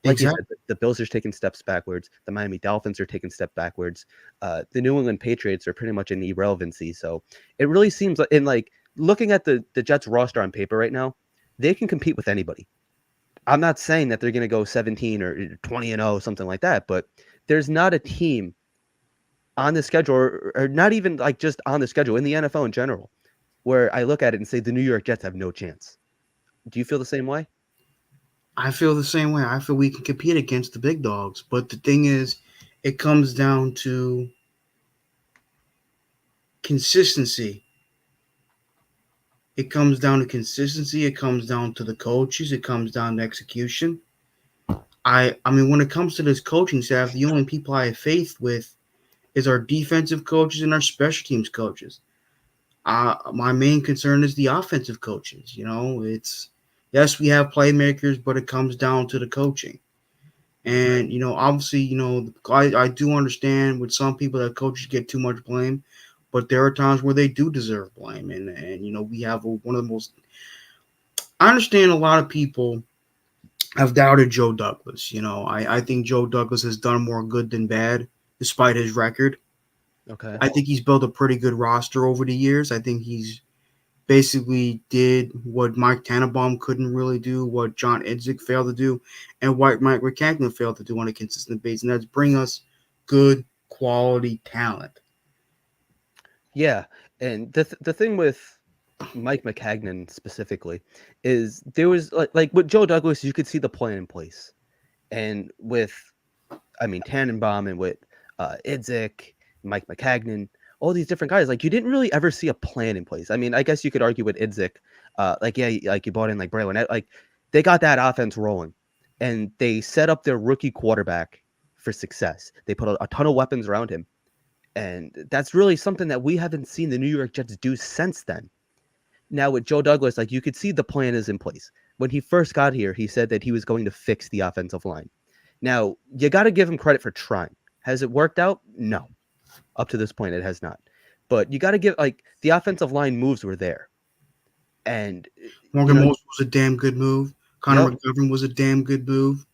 Like you said, the Bills are taking steps backwards. The Miami Dolphins are taking steps backwards. The New England Patriots are pretty much in irrelevancy. So it really seems like, in like looking at the Jets roster on paper right now, they can compete with anybody. I'm not saying that they're going to go 17 or 20-0, something like that, but there's not a team on the schedule, or not even like just on the schedule in the NFL in general, where I look at it and say the New York Jets have no chance. Do you feel the same way? I feel the same way. I feel we can compete against the big dogs. But the thing is, it comes down to consistency. It comes down to consistency. It comes down to the coaches. It comes down to execution. I mean, when it comes to this coaching staff, the only people I have faith with is our defensive coaches and our special teams coaches. My main concern is the offensive coaches. It's yes, we have playmakers, but it comes down to the coaching. And obviously, I do understand with some people that coaches get too much blame, but there are times where they do deserve blame. And we have one of the most. I understand a lot of people have doubted Joe Douglas. I think Joe Douglas has done more good than bad, despite his record. Okay. I think he's built a pretty good roster over the years. I think he's basically did what Mike Tannenbaum couldn't really do, what John Idzik failed to do, and what Mike McCagnon failed to do on a consistent basis, and that's bring us good quality talent. Yeah, and the thing with Mike McCagnon specifically is there was like with Joe Douglas, you could see the plan in place, and with Tannenbaum and with Idzik, Mike McCagnon, all these different guys, like you didn't really ever see a plan in place. I mean, I guess you could argue with Idzik, like you brought in like Braylon, like they got that offense rolling, and they set up their rookie quarterback for success. They put a ton of weapons around him. And that's really something that we haven't seen the New York Jets do since then. Now with Joe Douglas, like you could see the plan is in place. When he first got here, he said that he was going to fix the offensive line. Now, you got to give him credit for trying. Has it worked out? No. Up to this point, it has not. But you got to give, like, the offensive line moves were there. And Morgan Moses was a damn good move. Connor McGovern was a damn good move.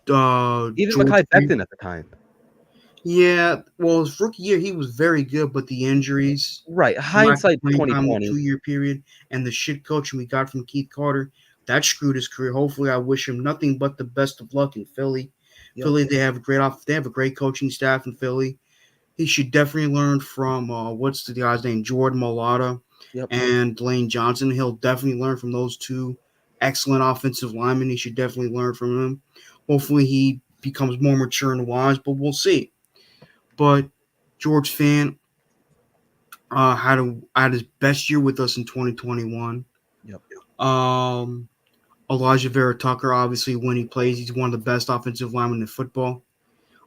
even George Mekhi Becton at the time. Yeah, well, his rookie year he was very good, but the injuries, Right. lack of Hindsight playing time in the 2020. 2-year period, and the shit coaching we got from Keith Carter, that screwed his career. Hopefully, I wish him nothing but the best of luck in Philly. Yep. Philly, they have a great coaching staff in Philly. He should definitely learn from what's the guy's name, Jordan Mailata Yep. and Lane Johnson. He'll definitely learn from those two excellent offensive linemen. He should definitely learn from them. Hopefully, he becomes more mature and wise, but we'll see. But George Fant had his best year with us in 2021. Yep. Elijah Vera Tucker, obviously, when he plays, he's one of the best offensive linemen in football.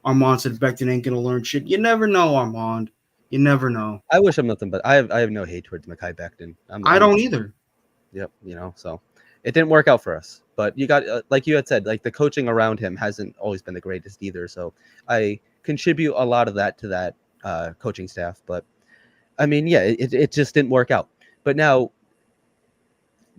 Armand said Becton ain't gonna learn shit. You never know, Armand. You never know. I wish him nothing, but I have no hate towards Mekhi Becton. I don't either. Yep. So it didn't work out for us. But you got, like you had said, like the coaching around him hasn't always been the greatest either. So I contribute a lot of that to that coaching staff. But I mean, yeah, it just didn't work out. But now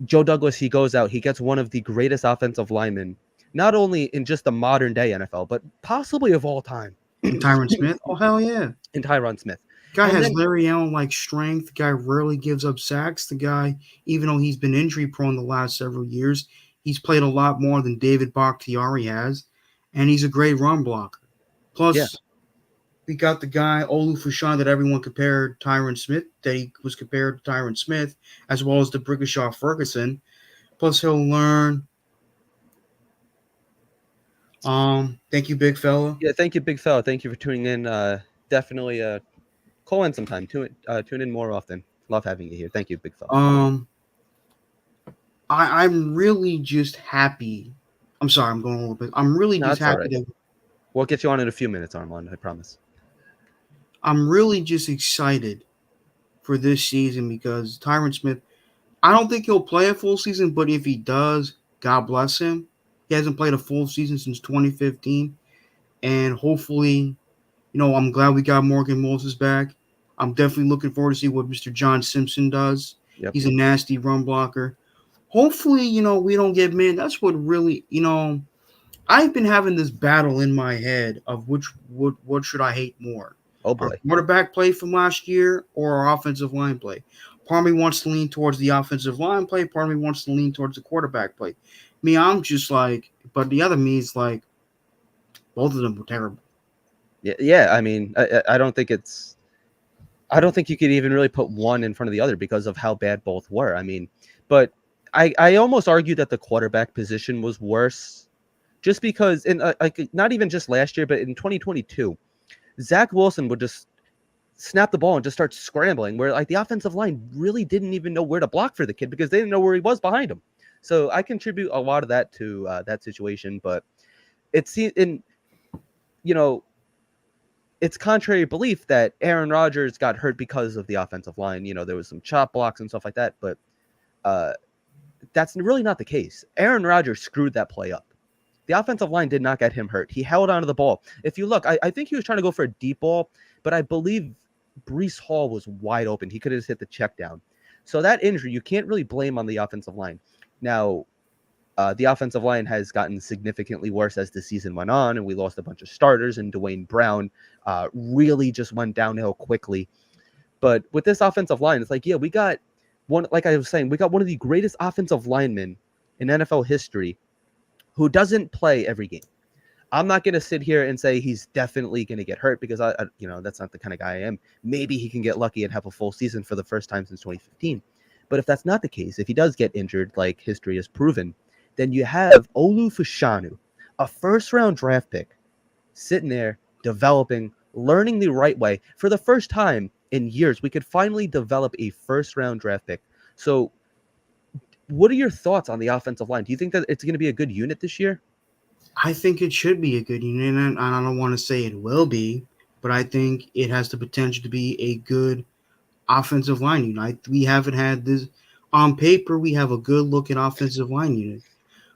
Joe Douglas, he goes out, he gets one of the greatest offensive linemen, not only in just the modern day NFL, but possibly of all time. Tyron Smith. Oh, hell yeah. And Tyron Smith. Guy has Larry Allen-like strength. The guy rarely gives up sacks. The guy, even though he's been injury prone the last several years, he's played a lot more than David Bakhtiari has, and he's a great run blocker. Plus, we got the guy, Olu Fushan, that everyone compared Tyron Smith, that he was compared to Tyron Smith, as well as the Brickashaw Ferguson. Plus, he'll learn. Thank you, big fella. Yeah, thank you, big fella. Thank you for tuning in. Definitely call in sometime. Tune in more often. Love having you here. Thank you, big fella. I'm really just happy. I'm sorry, I'm going a little bit. I'm really just happy that we'll get you on in a few minutes, Armand. I promise. I'm really just excited for this season because Tyron Smith, I don't think he'll play a full season, but if he does, God bless him. He hasn't played a full season since 2015. And hopefully, I'm glad we got Morgan Moses back. I'm definitely looking forward to see what Mr. John Simpson does. Yep. He's a nasty run blocker. Hopefully, we don't get man. That's what really, I've been having this battle in my head of what should I hate more? Oh boy. Our quarterback play from last year or our offensive line play? Part of me wants to lean towards the offensive line play. Part of me wants to lean towards the quarterback play. Me, I'm just like, but the other me is like, both of them were terrible. Yeah. I mean, I don't think you could even really put one in front of the other because of how bad both were. I mean, but I almost argue that the quarterback position was worse just because not even just last year, but in 2022, Zach Wilson would just snap the ball and just start scrambling, where like the offensive line really didn't even know where to block for the kid because they didn't know where he was behind him. So I contribute a lot of that to that situation, but it's in, you know, it's contrary belief that Aaron Rodgers got hurt because of the offensive line. You know, there was some chop blocks and stuff like that, but that's really not the case. Aaron Rodgers screwed that play up. The offensive line did not get him hurt. He held onto the ball. If you look, I think he was trying to go for a deep ball, but I believe Brees Hall was wide open. He could have just hit the check down. So that injury, you can't really blame on the offensive line. Now, the offensive line has gotten significantly worse as the season went on, and we lost a bunch of starters, and Dwayne Brown really just went downhill quickly. But with this offensive line, it's like, yeah, we got one, like I was saying, we got one of the greatest offensive linemen in NFL history who doesn't play every game. I'm not going to sit here and say he's definitely going to get hurt because I, you know, that's not the kind of guy I am. Maybe he can get lucky and have a full season for the first time since 2015. But if that's not the case, if he does get injured, like history has proven, then you have Olu Fashanu, a first-round draft pick, sitting there, developing, learning the right way. For the first time in years, we could finally develop a first-round draft pick. So what are your thoughts on the offensive line? Do you think that it's going to be a good unit this year? I think it should be a good unit, and I don't want to say it will be, but I think it has the potential to be a good offensive line unit. We haven't had this on paper. We have a good looking offensive line unit.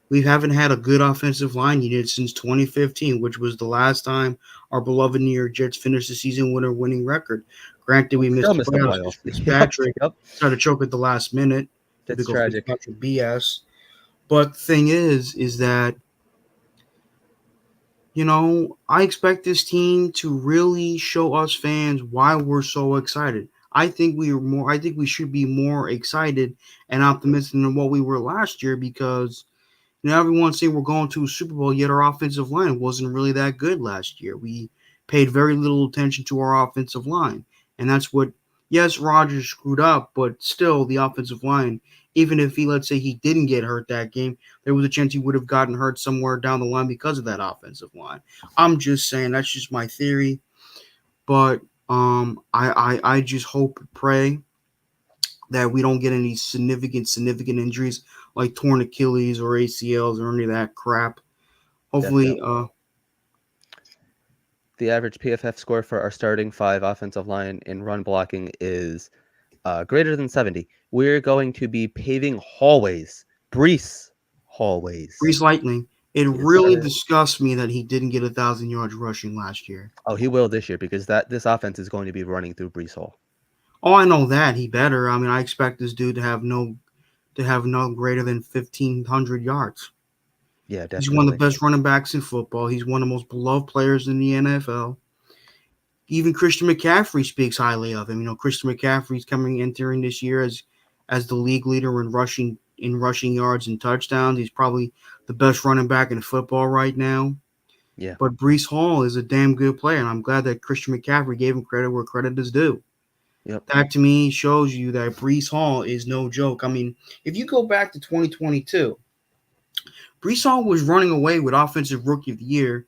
We haven't had a good offensive line unit since 2015, which was the last time our beloved New York Jets finished the season with a winning record. Granted, we missed the playoffs. Fitzpatrick started to choke at the last minute. That's tragic. Fitzpatrick BS. But the thing is that, you know, I expect this team to really show us fans why we're so excited. I think we should be more excited and optimistic than what we were last year because, you know, everyone's saying we're going to a Super Bowl, yet our offensive line wasn't really that good last year. We paid very little attention to our offensive line. And that's what, yes, Rodgers screwed up, but still the offensive line, even if let's say he didn't get hurt that game, there was a chance he would have gotten hurt somewhere down the line because of that offensive line. I'm just saying, that's just my theory. But I just hope and pray that we don't get any significant injuries like torn Achilles or ACLs or any of that crap. Hopefully, the average PFF score for our starting 5 offensive line in run blocking is greater than 70. We're going to be paving hallways, Brees hallways. Brees Lightning. It really disgusts me that he didn't get 1,000 yards rushing last year. Oh, he will this year because this offense is going to be running through Brees Hall. Oh, I know that he better. I mean, I expect this dude to have no greater than 1,500 yards. Yeah, definitely. He's one of the best running backs in football. He's one of the most beloved players in the NFL. Even Christian McCaffrey speaks highly of him. You know, Christian McCaffrey's entering this year as the league leader in rushing yards and touchdowns. He's probably the best running back in football right now. Yeah. But Brees Hall is a damn good player, and I'm glad that Christian McCaffrey gave him credit where credit is due. Yep. That to me shows you that Brees Hall is no joke. I mean, if you go back to 2022, Brees Hall was running away with Offensive Rookie of the Year.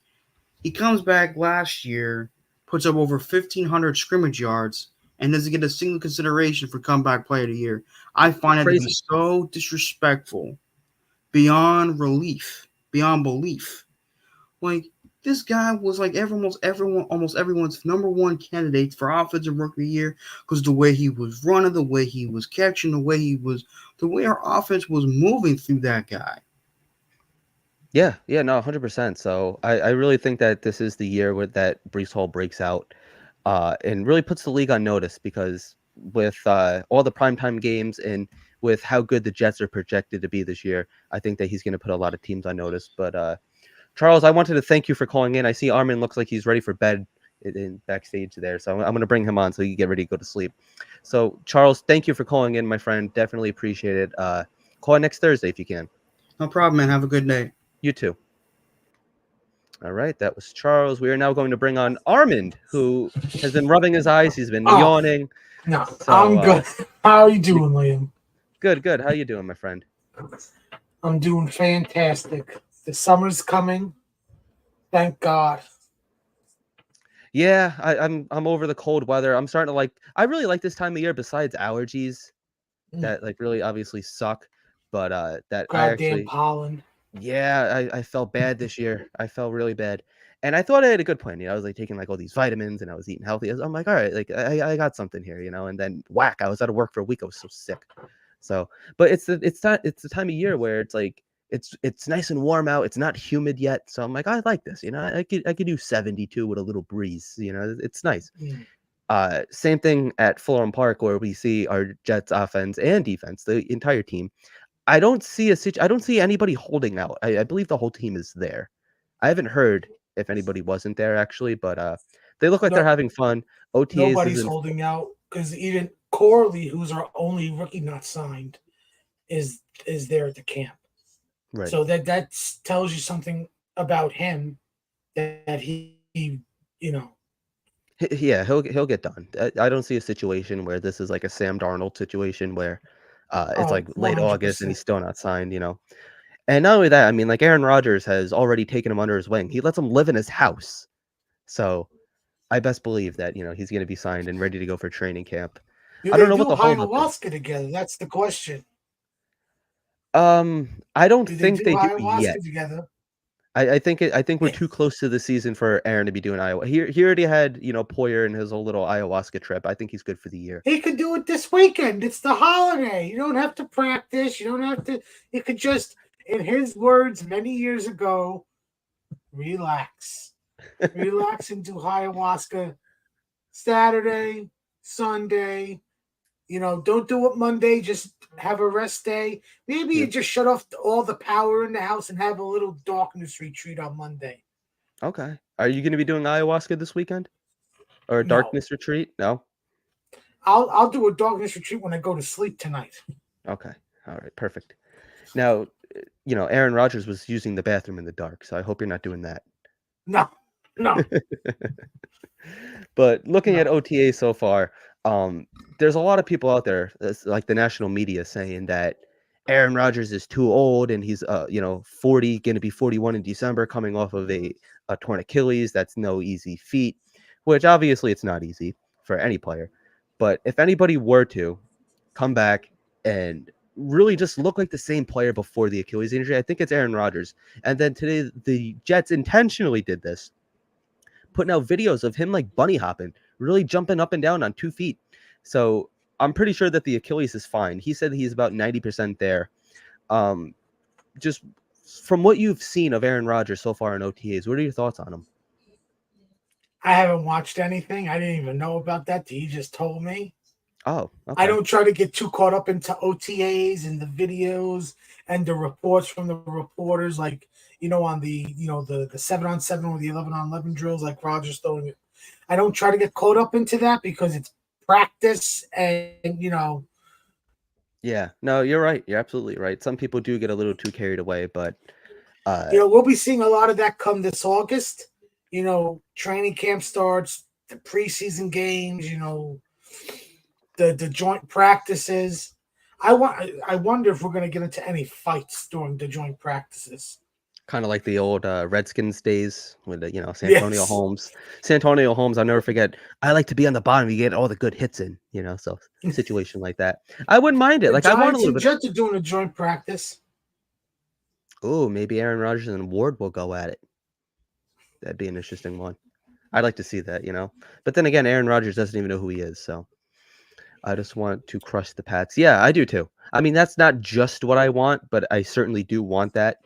He comes back last year, puts up over 1,500 scrimmage yards, and doesn't get a single consideration for Comeback Player of the Year. I find it to be so disrespectful, beyond belief. Like, this guy was like almost everyone's number one candidate for Offensive Rookie of the Year because the way he was running, the way he was catching, the way our offense was moving through that guy. Yeah, no, 100%. So I really think that this is the year where that Brees Hall breaks out and really puts the league on notice because with all the primetime games and with how good the Jets are projected to be this year, I think that he's going to put a lot of teams on notice. But Charles, I wanted to thank you for calling in. I see Armin looks like he's ready for bed in backstage there. So I'm going to bring him on so he can get ready to go to sleep. So Charles, thank you for calling in, my friend. Definitely appreciate it. Call next Thursday if you can. No problem, man. Have a good day. You too. All right, that was Charles. We are now going to bring on Armand, who has been rubbing his eyes. He's been yawning. No, so, I'm good. How are you doing, Liam? Good. How you doing, my friend? I'm doing fantastic. The summer's coming. Thank God. Yeah, I'm over the cold weather. I'm starting to like. I really like this time of year. Besides allergies, that like really obviously suck, but that I Goddamn actually. pollen. Yeah, I felt bad this year. I felt really bad. And I thought I had a good plan. I was like taking like all these vitamins and I was eating healthy. I'm like, all right, like I got something here, and then whack, I was out of work for a week. I was so sick. So, but it's the time of year where it's like it's nice and warm out. It's not humid yet. So I'm like, I like this, I could do 72 with a little breeze, it's nice. Mm. Same thing at Fulham Park where we see our Jets offense and defense, the entire team. I don't see I don't see anybody holding out. I believe the whole team is there. I haven't heard if anybody wasn't there actually, but they look like they're No, having fun. OTAs nobody's isn't holding out because even Corley, who's our only rookie not signed, is there at the camp. right. So that tells you something about him that he Yeah, he'll get done. I don't see a situation where this is like a Sam Darnold situation where it's oh like late August and 100%. he's still not signed. And not only that, I mean, like Aaron Rodgers has already taken him under his wing. He lets him live in his house. So I best believe that, he's going to be signed and ready to go for training camp. Do I don't they know do what the holdup is. ayahuasca together? That's the question. I don't Do they think do they do yet. ayahuasca together? I think we're too close to the season for Aaron to be doing Iowa. He already had, Poyer and his whole little ayahuasca trip. I think he's good for the year. He could do it this weekend. It's the holiday. You don't have to practice. You don't have to. You could just, in his words many years ago, relax. Relax and do ayahuasca Saturday, Sunday. Don't do it Monday. Just have a rest day. Maybe Yeah. you just shut off all the power in the house and have a little darkness retreat on Monday. Okay. Are you going to be doing ayahuasca this weekend? Or a No, darkness retreat? No? I'll do a darkness retreat when I go to sleep tonight. Okay. All right. Perfect. Now, Aaron Rodgers was using the bathroom in the dark, so I hope you're not doing that. No. But looking at No. OTA so far, there's a lot of people out there, like the national media, saying that Aaron Rodgers is too old and he's 40, going to be 41 in December, coming off of a torn Achilles. That's no easy feat, which obviously it's not easy for any player. But if anybody were to come back and really just look like the same player before the Achilles injury, I think it's Aaron Rodgers. And then today the Jets intentionally did this, putting out videos of him like bunny hopping, really jumping up and down on 2 feet. So I'm pretty sure that the Achilles is fine. He said he's about 90% there. Just from what you've seen of Aaron Rodgers so far in OTAs, what are your thoughts on him? I haven't watched anything. I didn't even know about that. He just told me. Oh, okay. I don't try to get too caught up into OTAs and the videos and the reports from the reporters, like on the the 7-on-7 or the 11-on-11 drills, like Rogers throwing it. I don't try to get caught up into that because it's practice and Yeah, no, you're right. You're absolutely right. Some people do get a little too carried away, but we'll be seeing a lot of that come this August. Training camp starts, the preseason games. The joint practices. I wonder if we're going to get into any fights during the joint practices. kind of like the old Redskins days with Santonio Yes. Holmes. Santonio Holmes, I'll never forget. I like to be on the bottom. You get all the good hits in, so situation like that. I wouldn't mind it. The Like I want a Giants little and bit. Jets are doing a joint practice. Oh, maybe Aaron Rodgers and Ward will go at it. That'd be an interesting one. I'd like to see that, But then again, Aaron Rodgers doesn't even know who he is, so I just want to crush the Pats. Yeah, I do too. I mean, that's not just what I want, but I certainly do want that.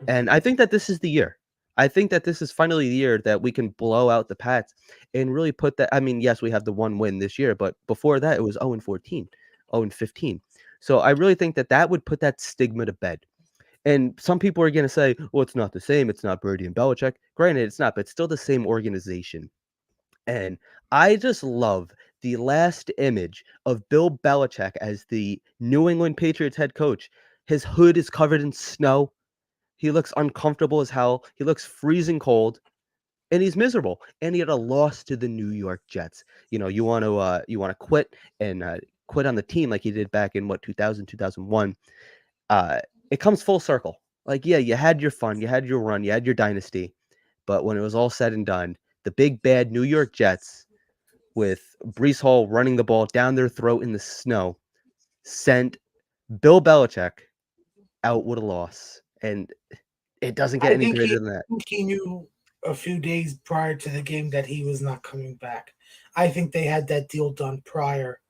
And I think that this is the year. I think that this is finally the year that we can blow out the Pats and really put that. I mean, yes, we have the one win this year, but before that, it was 0-14, 0-15. So I really think that would put that stigma to bed. And some people are going to say, well, it's not the same. It's not Brady and Belichick. Granted, it's not, but it's still the same organization. And I just love the last image of Bill Belichick as the New England Patriots head coach. His hood is covered in snow. He looks uncomfortable as hell. He looks freezing cold, and he's miserable. And he had a loss to the New York Jets. You want to quit and quit on the team like he did back in 2000, 2001. It comes full circle. Like, yeah, you had your fun, you had your run, you had your dynasty, but when it was all said and done, the big bad New York Jets, with Brees Hall running the ball down their throat in the snow, sent Bill Belichick out with a loss. And it doesn't get any greater than that. I think he knew a few days prior to the game that he was not coming back. I think they had that deal done prior.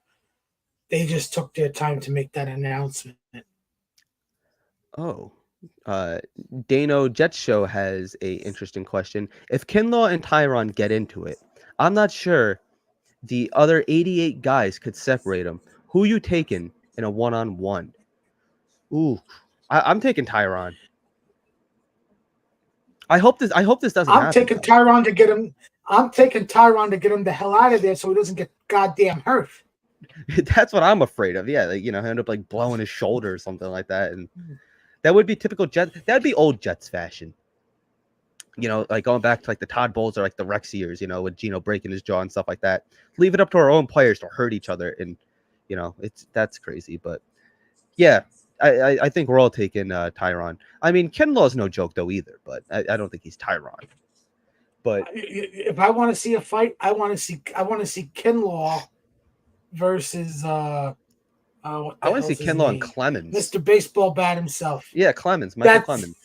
They just took their time to make that announcement. Oh. Dano Jets Show has a interesting question. If Kinlaw and Tyron get into it, I'm not sure the other 88 guys could separate them. Who you taking in a one-on-one? Ooh, I'm taking Tyron. I hope this doesn't happen. I'm taking Tyron to get him. I'm taking Tyron to get him the hell out of there so he doesn't get goddamn hurt. That's what I'm afraid of. Yeah, like, you know, he'll end up like blowing his shoulder or something like that, and that would be typical Jets. That'd be old Jets fashion. You know, like going back to like the Todd Bowles or like the Rex years, you know, with Gino breaking his jaw and stuff like that. Leave it up to our own players to hurt each other, and you know, that's crazy. But yeah, I think we're all taking Tyron. I mean, Kinlaw's no joke though either, but I don't think he's Tyron. But if I want to see a fight, I want to see Kinlaw versus I want to see Kinlaw and Clemens, Mr. Baseball Bat himself. Yeah, Clemens, Michael Clemens.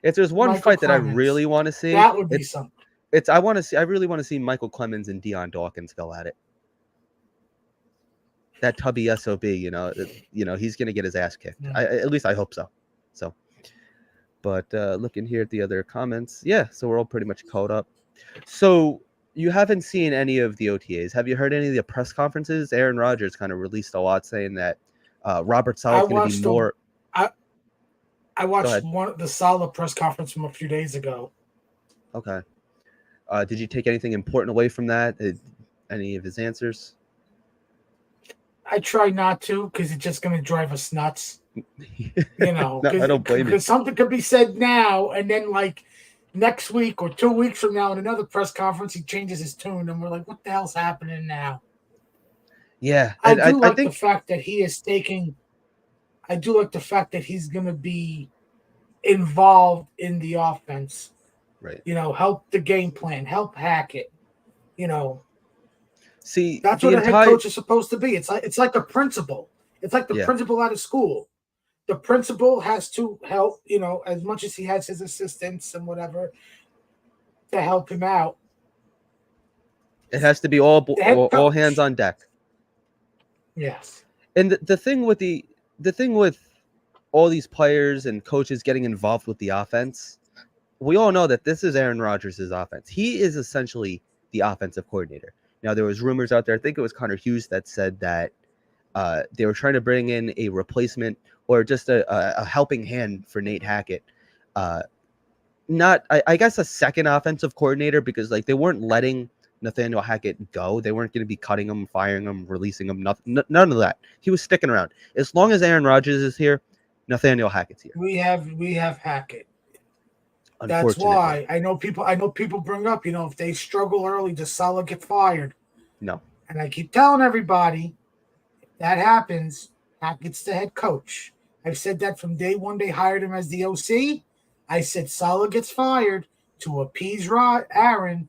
If there's one fight that I really want to see, that would be something. I really want to see Michael Clemens and Deion Dawkins go at it. That tubby SOB, you know, he's gonna get his ass kicked. Yeah. At least I hope so. But looking here at the other comments, yeah, so we're all pretty much caught up. So you haven't seen any of the OTAs. Have you heard any of the press conferences? Aaron Rodgers kind of released a lot saying that Robert Saleh is going to be more. I watched the Saleh press conference from a few days ago. Okay. Did you take anything important away from that? Any of his answers? I try not to because it's just going to drive us nuts. You know, no, I don't blame you. Because something could be said now, and then like next week or 2 weeks from now in another press conference, he changes his tune, and we're like, "What the hell's happening now?" Yeah, I think the fact that he is taking. I do like the fact that he's going to be involved in the offense. Right. You know, help the game plan, help hack it. You know. See, that's what a head coach is supposed to be. It's like a principal. It's like the principal out of school. The principal has to help, you know, as much as he has his assistants and whatever to help him out. It has to be all hands on deck. Yes. And the thing with all these players and coaches getting involved with the offense, we all know that this is Aaron Rodgers' offense. He is essentially the offensive coordinator. Now, there was rumors out there. I think it was Connor Hughes that said that they were trying to bring in a replacement or just a helping hand for Nate Hackett. I guess a second offensive coordinator, because like they weren't letting Nathaniel Hackett go. They weren't going to be cutting him, firing him, releasing him. None of that. He was sticking around. As long as Aaron Rodgers is here, Nathaniel Hackett's here. We have Hackett. That's why I know people bring up, you know, if they struggle early, does Saleh get fired? No. And I keep telling everybody, if that happens, Hackett's the head coach. I've said that from day one they hired him as the OC. I said Saleh gets fired to appease Aaron.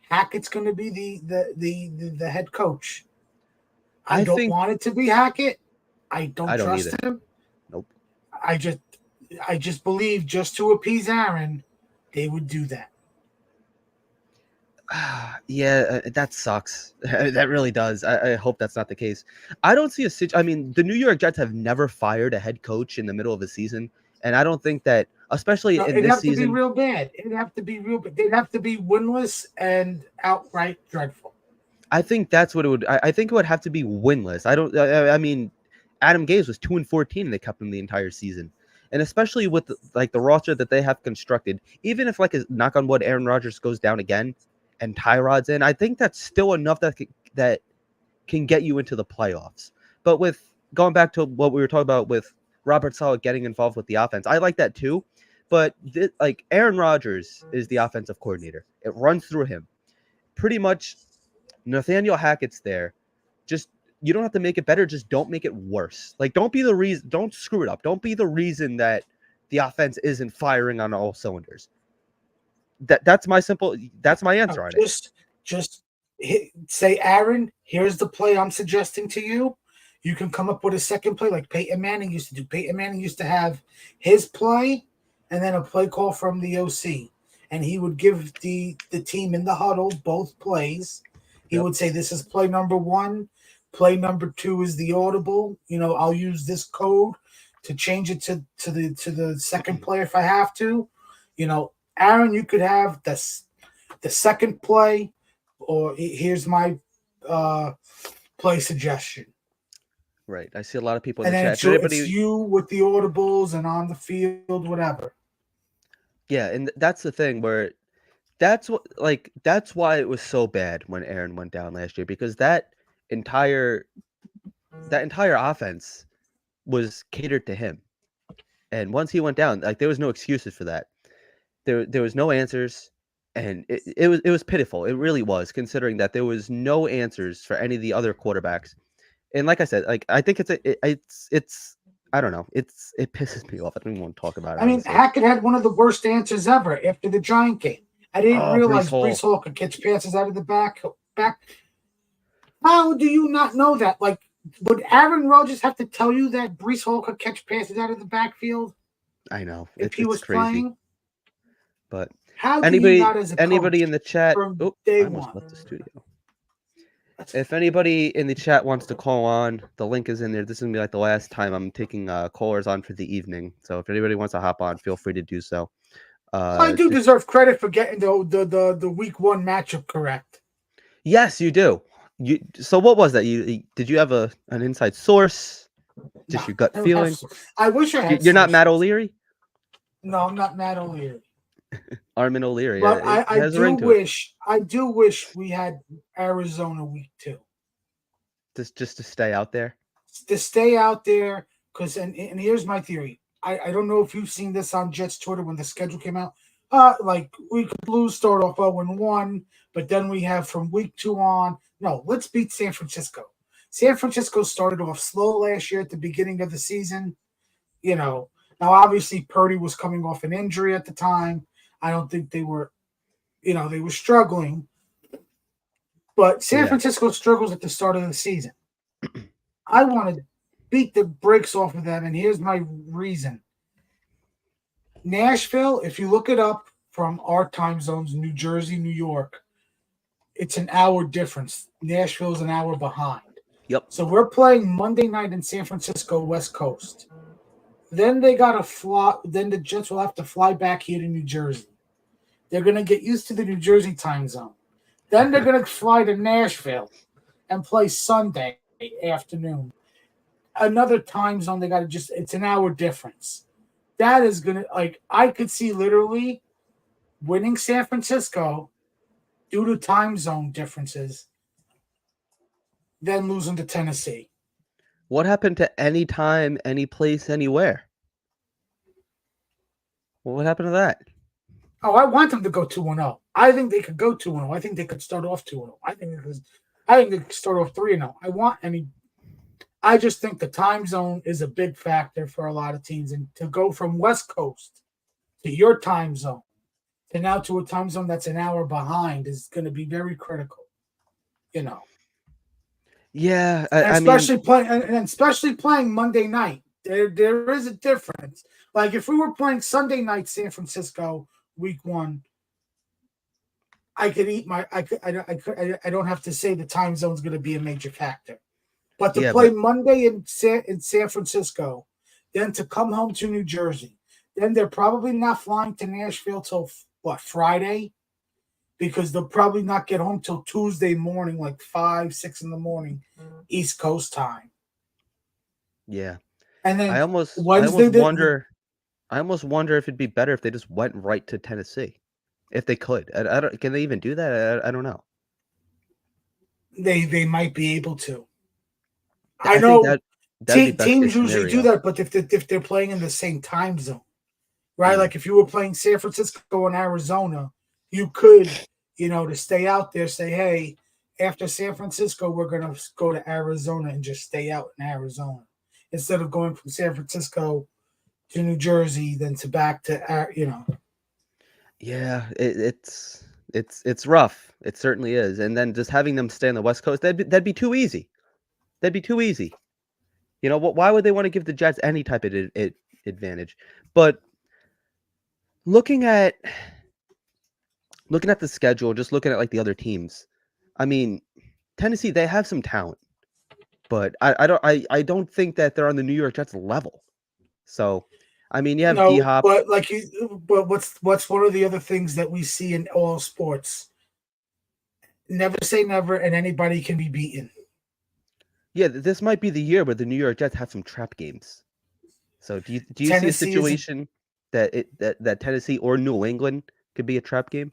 Hackett's going to be the head coach. I don't want it to be Hackett. I don't trust him. Nope. I just believe just to appease Aaron, they would do that. Yeah, that sucks. That really does. I hope that's not the case. I don't see I mean, the New York Jets have never fired a head coach in the middle of a season, and I don't think that, especially in this season, it'd have to be real bad. It'd have to be real bad. They'd have to be winless and outright dreadful. I think that's what it would. I think it would have to be winless. I mean, Adam Gase was 2-14, and they kept him the entire season. And especially with the roster that they have constructed, even if, like, a knock on wood, Aaron Rodgers goes down again and Tyrod's in, I think that's still enough that can get you into the playoffs. But with going back to what we were talking about with Robert Saleh getting involved with the offense, I like that too. But like Aaron Rodgers is the offensive coordinator. It runs through him. Pretty much Nathaniel Hackett's there. Just, you don't have to make it better. Just don't make it worse. Like, don't be the reason. Don't screw it up. Don't be the reason that the offense isn't firing on all cylinders. That's my answer on it. Just say, Aaron, here's the play I'm suggesting to you. You can come up with a second play like Peyton Manning used to do. Peyton Manning used to have his play and then a play call from the OC. And he would give the team in the huddle both plays. He would say, this is play number 1. Play number 2 is the audible. I'll use this code to change it to the second play if I have to. Aaron, you could have the second play, or here's my play suggestion. Right. I see a lot of people in and the then chat. it's you with the audibles and on the field, whatever. Yeah, and that's the thing where that's why it was so bad when Aaron went down last year, because that entire offense was catered to him. And once he went down, there was no excuses for that. There was no answers, and it was pitiful. It really was, considering that there was no answers for any of the other quarterbacks. And like I said, I think it's I don't know. It pisses me off. I don't even want to talk about it. I mean, Hackett had one of the worst answers ever after the Giant game. I didn't realize Breece Hall could catch passes out of the back. How do you not know that? Would Aaron Rodgers have to tell you that Breece Hall could catch passes out of the backfield? I know. If he was crazy. Playing? But how do you not, as a anybody in the chat? I almost left the studio. If anybody in the chat wants to call on, the link is in there. This is gonna be the last time I'm taking callers on for the evening. So if anybody wants to hop on, feel free to do so. I do deserve credit for getting the week 1 matchup correct. Yes, you do. So what was that? Did you have an inside source? Just your gut feeling? I wish I had. You're not Matt O'Leary? No, I'm not Matt O'Leary. Armin O'Leary. But I do wish we had Arizona week 2. Just to stay out there? To stay out there, because and here's my theory. I don't know if you've seen this on Jets Twitter when the schedule came out. We could start off 0-1, but then we have from week 2 on. No, let's beat San Francisco. San Francisco started off slow last year at the beginning of the season. Now obviously Purdy was coming off an injury at the time. I don't think they were, they were struggling. But San Francisco struggles at the start of the season. I want to beat the brakes off of them, and here's my reason. Nashville, if you look it up from our time zones, New Jersey, New York, it's an hour difference. Nashville's an hour behind. Yep. So we're playing Monday night in San Francisco, West Coast. Then they got to fly. Then the Jets will have to fly back here to New Jersey. They're going to get used to the New Jersey time zone. Then they're going to fly to Nashville and play Sunday afternoon. Another time zone, they got to it's an hour difference. That is going to, I could see literally winning San Francisco due to time zone differences, then losing to Tennessee. What happened to any time, any place, anywhere? What happened to that? Oh, I want them to go 2-0. I think they could go 2-0. I think they could start off 2-0. I think they could start off 3-0. I just think the time zone is a big factor for a lot of teams, and to go from West Coast to your time zone to now to a time zone that's an hour behind is going to be very critical. Yeah, especially playing Monday night, there is a difference. If we were playing Sunday night, San Francisco week 1, I could eat my. I don't have to say the time zone is going to be a major factor, but to play Monday in San Francisco, then to come home to New Jersey, then they're probably not flying to Nashville till Friday. Because they'll probably not get home till Tuesday morning, 5, 6 in the morning, East Coast time. Yeah, and then I almost wonder if it'd be better if they just went right to Tennessee, if they could. I don't. Can they even do that? I don't know. They might be able to. I know teams usually do that, but if they're playing in the same time zone, right? If you were playing San Francisco and Arizona. You could, to stay out there, say, hey, after San Francisco, we're going to go to Arizona and just stay out in Arizona. Instead of going from San Francisco to New Jersey, then to back to, Yeah, it's rough. It certainly is. And then just having them stay on the West Coast, that'd be too easy. That'd be too easy. You know, why would they want to give the Jets any type of advantage? But looking at the schedule, just looking at like the other teams, I mean, Tennessee, they have some talent, but I don't think that they're on the New York Jets level. So, I mean, you have D No, Hop. but what's one of the other things that we see in all sports? Never say never, and anybody can be beaten. Yeah, this might be the year where the New York Jets have some trap games. So, do you see a Tennessee is situation that Tennessee or New England could be a trap game?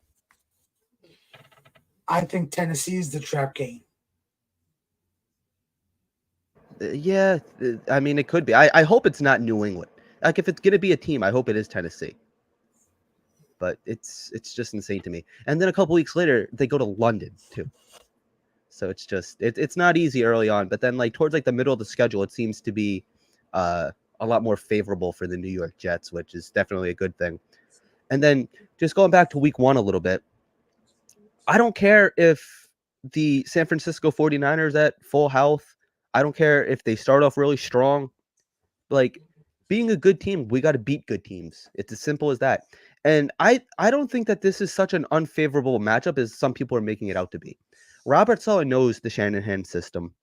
I think Tennessee is the trap game. Yeah, I mean, it could be. I hope it's not New England. Like, if it's gonna be a team, I hope it is Tennessee. But it's just insane to me. And then a couple weeks later, they go to London too. So it's just it's not easy early on. But then like towards like the middle of the schedule, it seems to be a lot more favorable for the New York Jets, which is definitely a good thing. And then just going back to week 1 a little bit, I don't care if the San Francisco 49ers at full health. I don't care if they start off really strong. Like, being a good team, we got to beat good teams. It's as simple as that. And I don't think that this is such an unfavorable matchup as some people are making it out to be. Robert Saleh knows the Shanahan system.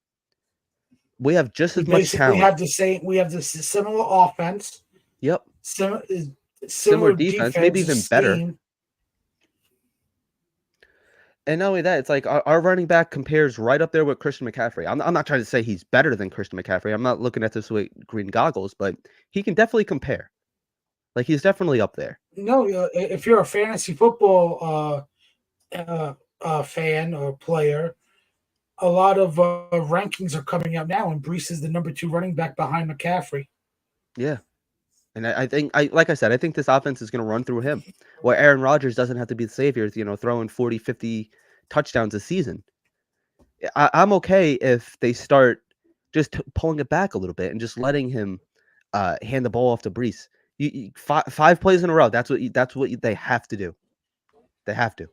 We have just We as much basically talent. have the same. We have the similar offense. Yep. Similar defense, maybe even better. scheme. And not only that, it's like our running back compares right up there with Christian McCaffrey. I'm not trying to say he's better than Christian McCaffrey. I'm not looking at this with green goggles, but he can definitely compare. Like, he's definitely up there. No, if you're a fantasy football fan or player, a lot of rankings are coming out now, and Brees is the number 2 running back behind McCaffrey. Yeah. And I think, like I said, I think this offense is going to run through him, where Aaron Rodgers doesn't have to be the savior, throwing 40, 50 touchdowns a season. I'm okay if they start just pulling it back a little bit and just letting him hand the ball off to Brees. Five plays in a row. That's what they have to do. They have to.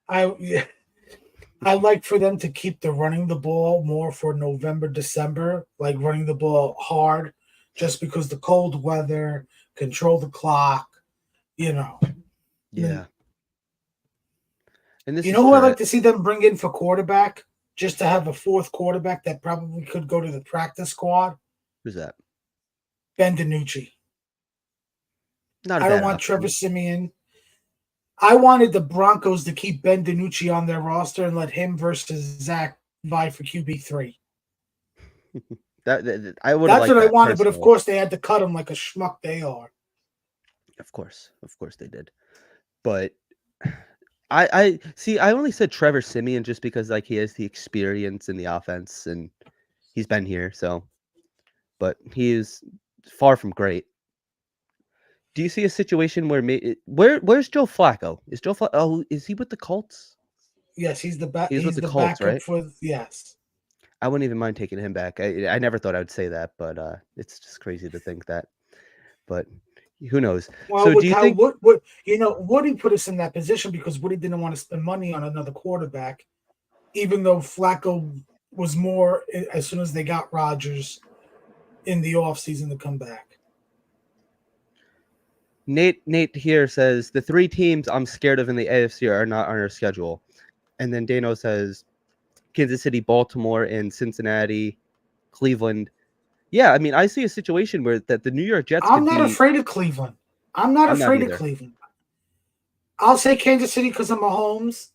I like for them to keep the running the ball more for November, December, like running the ball hard, just because the cold weather, control the clock, Yeah. And this you is know who true. I'd like to see them bring in for quarterback, just to have a 4th quarterback that probably could go to the practice squad? Who's that? Ben DiNucci. Not a I bad don't want option. Trevor Siemian. I wanted the Broncos to keep Ben DiNucci on their roster and let him versus Zach vie for QB3. That I would. That's what I wanted, but of personally. course they had to cut him like a schmuck they are. Of course they did. But I see. I only said Trevor Siemian just because like he has the experience in the offense and he's been here. So, but he is far from great. Do you see a situation where's Joe Flacco? Is Joe Flacco? Oh, is he with the Colts? Yes, he's the He's with the Colts, backup right? for yes. I wouldn't even mind taking him back. I never thought I would say that, but it's just crazy to think that. But who knows? Well, So with do you how think? Woody put us in that position because Woody didn't want to spend money on another quarterback, even though Flacco was more as soon as they got Rodgers in the offseason to come back. Nate here says the 3 teams I'm scared of in the AFC are not on our schedule, and then Dano says Kansas City, Baltimore, and Cincinnati, Cleveland. Yeah, I mean, I see a situation where that the New York Jets. I'm not afraid of Cleveland. I'm not afraid of Cleveland. I'll say Kansas City because of Mahomes.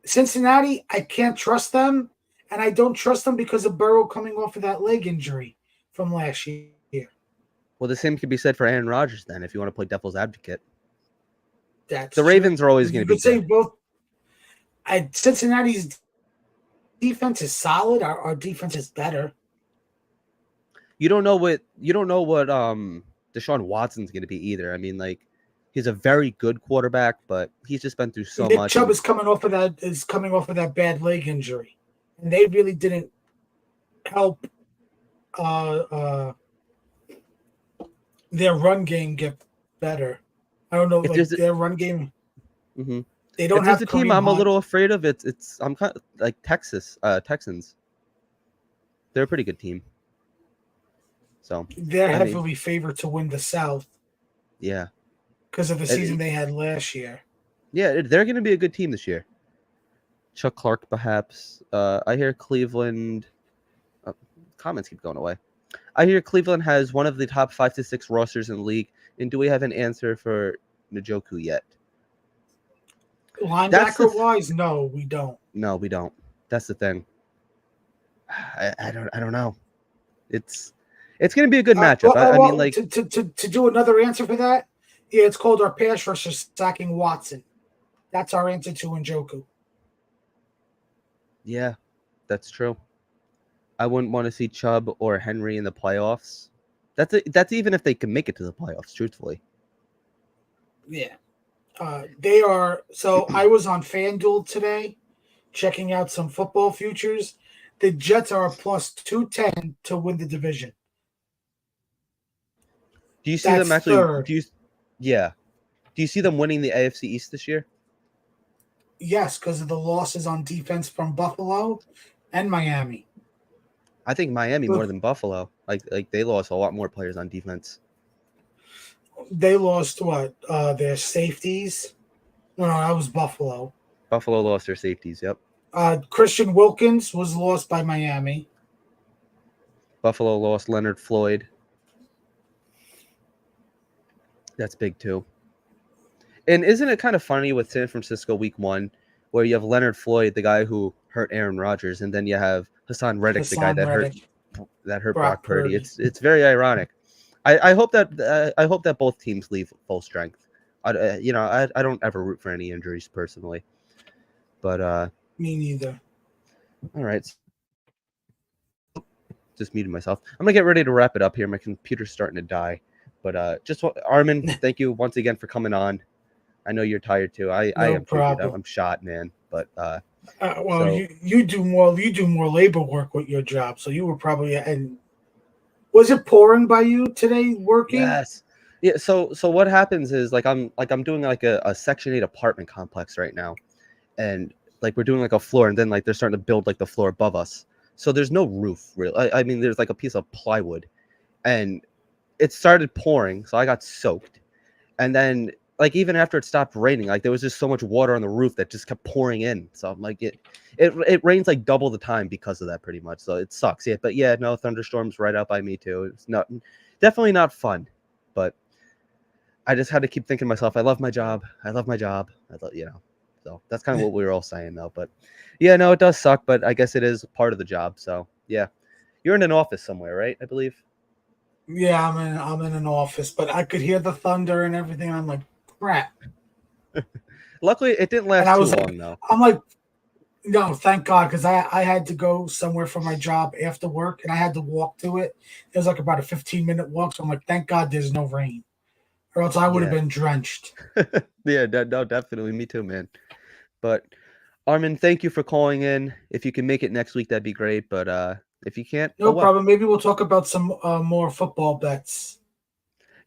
Cincinnati, I can't trust them, and I don't trust them because of Burrow coming off of that leg injury from last year. Well, the same could be said for Aaron Rodgers then, if you want to play devil's advocate. That's the Ravens are always going to be say good. both. Cincinnati's defense is solid. Our defense is better. You don't know what Deshaun Watson's going to be either. I mean, like, he's a very good quarterback, but he's just been through so Nick much. Chubb is coming off of that bad leg injury, and they really didn't help their run game get better. I don't know, If like there's their run game. mm-hmm. They don't If there's have a team Kareem I'm a Hunt. little afraid of, I'm kind of like Texans. They're a pretty good team. So They're I mean, heavily favored to win the South yeah, because of the And- season they had last year. yeah, they're going to be a good team this year. Chuck Clark, perhaps. I hear Cleveland. Comments keep going away. I hear Cleveland has one of the top 5 to 6 rosters in the league. And do we have an answer for Njoku yet? Linebacker wise, no, we don't. No, we don't. That's the thing. I don't know. It's going to be a good matchup. I mean, like to do another answer for that, yeah, it's called our pass rusher sacking Watson. That's our answer to Njoku. Yeah, that's true. I wouldn't want to see Chubb or Henry in the playoffs. That's even if they can make it to the playoffs, truthfully. Yeah. They are. So I was on FanDuel today checking out some football futures. The Jets are a plus 210 to win the division. Do you see them actually? Third. Do you see them winning the AFC East this year? Yes, because of the losses on defense from Buffalo and Miami. I think Miami more than Buffalo. Like they lost a lot more players on defense. They lost what? Their safeties? No, that was Buffalo. Buffalo lost their safeties, yep. Christian Wilkins was lost by Miami. Buffalo lost Leonard Floyd. That's big too. And isn't it kind of funny with San Francisco week 1, where you have Leonard Floyd, the guy who hurt Aaron Rodgers, and then you have Hassan Reddick, the guy that hurt Brock Purdy. It's very ironic. I hope that both teams leave full strength. I don't ever root for any injuries personally, but me neither. All right, just muted myself. I'm gonna get ready to wrap it up here. My computer's starting to die, but Armin, thank you once again for coming on. I know you're tired too. I am too. I'm shot, man. But you do more labor work with your job, so you were probably. And was it pouring by you today working? Yes. Yeah. So what happens is I'm doing like a Section 8 apartment complex right now, and like we're doing like a floor, and then like they're starting to build like the floor above us. So there's no roof really. I mean, there's like a piece of plywood, and it started pouring, so I got soaked, and then. Like even after it stopped raining, like there was just so much water on the roof that just kept pouring in. So I'm like, it rains like double the time because of that, pretty much. So it sucks. Yeah, but yeah, no thunderstorms right out by me too. It's definitely not fun. But I just had to keep thinking to myself, I love my job. I thought, So that's kind of what we were all saying though. But yeah, no, it does suck. But I guess it is part of the job. So yeah, you're in an office somewhere, right? I believe. Yeah, I'm in an office, but I could hear the thunder and everything. I'm like, crap. Luckily, it didn't last too long, though. I'm like, no, thank God, because I had to go somewhere for my job after work, and I had to walk to it. It was like about a 15-minute walk, so I'm like, thank God there's no rain, or else I would have been drenched. Yeah, no, definitely. Me too, man. But, Armin, thank you for calling in. If you can make it next week, that'd be great. But if you can't, no problem. Maybe we'll talk about some more football bets.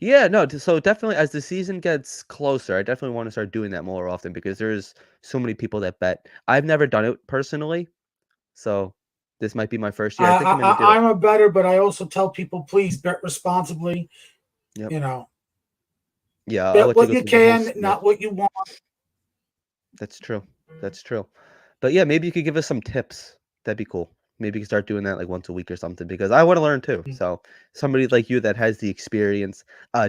Yeah, no. So definitely, as the season gets closer, I definitely want to start doing that more often because there's so many people that bet. I've never done it personally, so this might be my first year. I think I'm a better, but I also tell people, please bet responsibly. Yep. Yeah, bet what you can, not what you want. That's true. But yeah, maybe you could give us some tips. That'd be cool. Maybe you can start doing that like once a week or something because I want to learn too. So somebody like you that has the experience.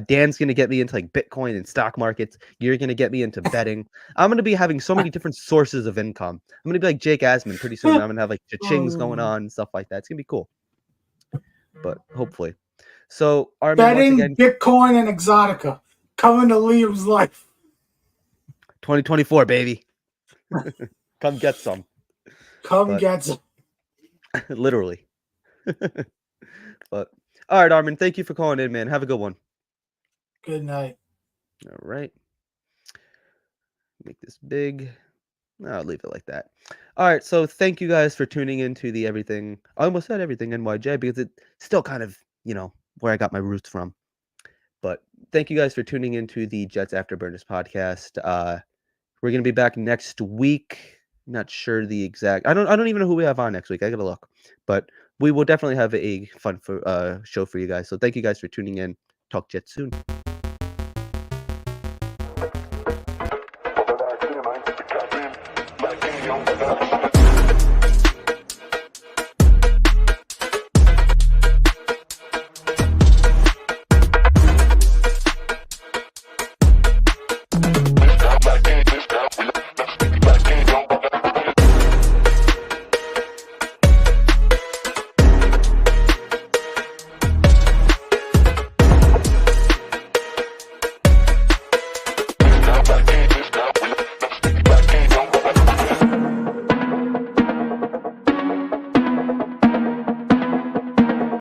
Dan's going to get me into like Bitcoin and stock markets. You're going to get me into betting. I'm going to be having so many different sources of income. I'm going to be like Jake Asman pretty soon. I'm going to have like cha-chings going on and stuff like that. It's going to be cool. But hopefully. So Armin, betting, once again, Bitcoin and Exotica coming to Liam's life. 2024, baby. Come get some. Get some. Literally. But all right, Armin, thank you for calling in, man. Have a good one. Good night. All right. Make this big. I'll leave it like that. All right, so thank you guys for tuning into the Everything. I almost said Everything NYJ because it's still kind of, where I got my roots from. But thank you guys for tuning into the Jets Afterburners podcast. We're gonna be back next week. Not sure the exact. I don't even know who we have on next week. I gotta look, but we will definitely have a fun show for you guys. So thank you guys for tuning in. Talk Jets soon. Like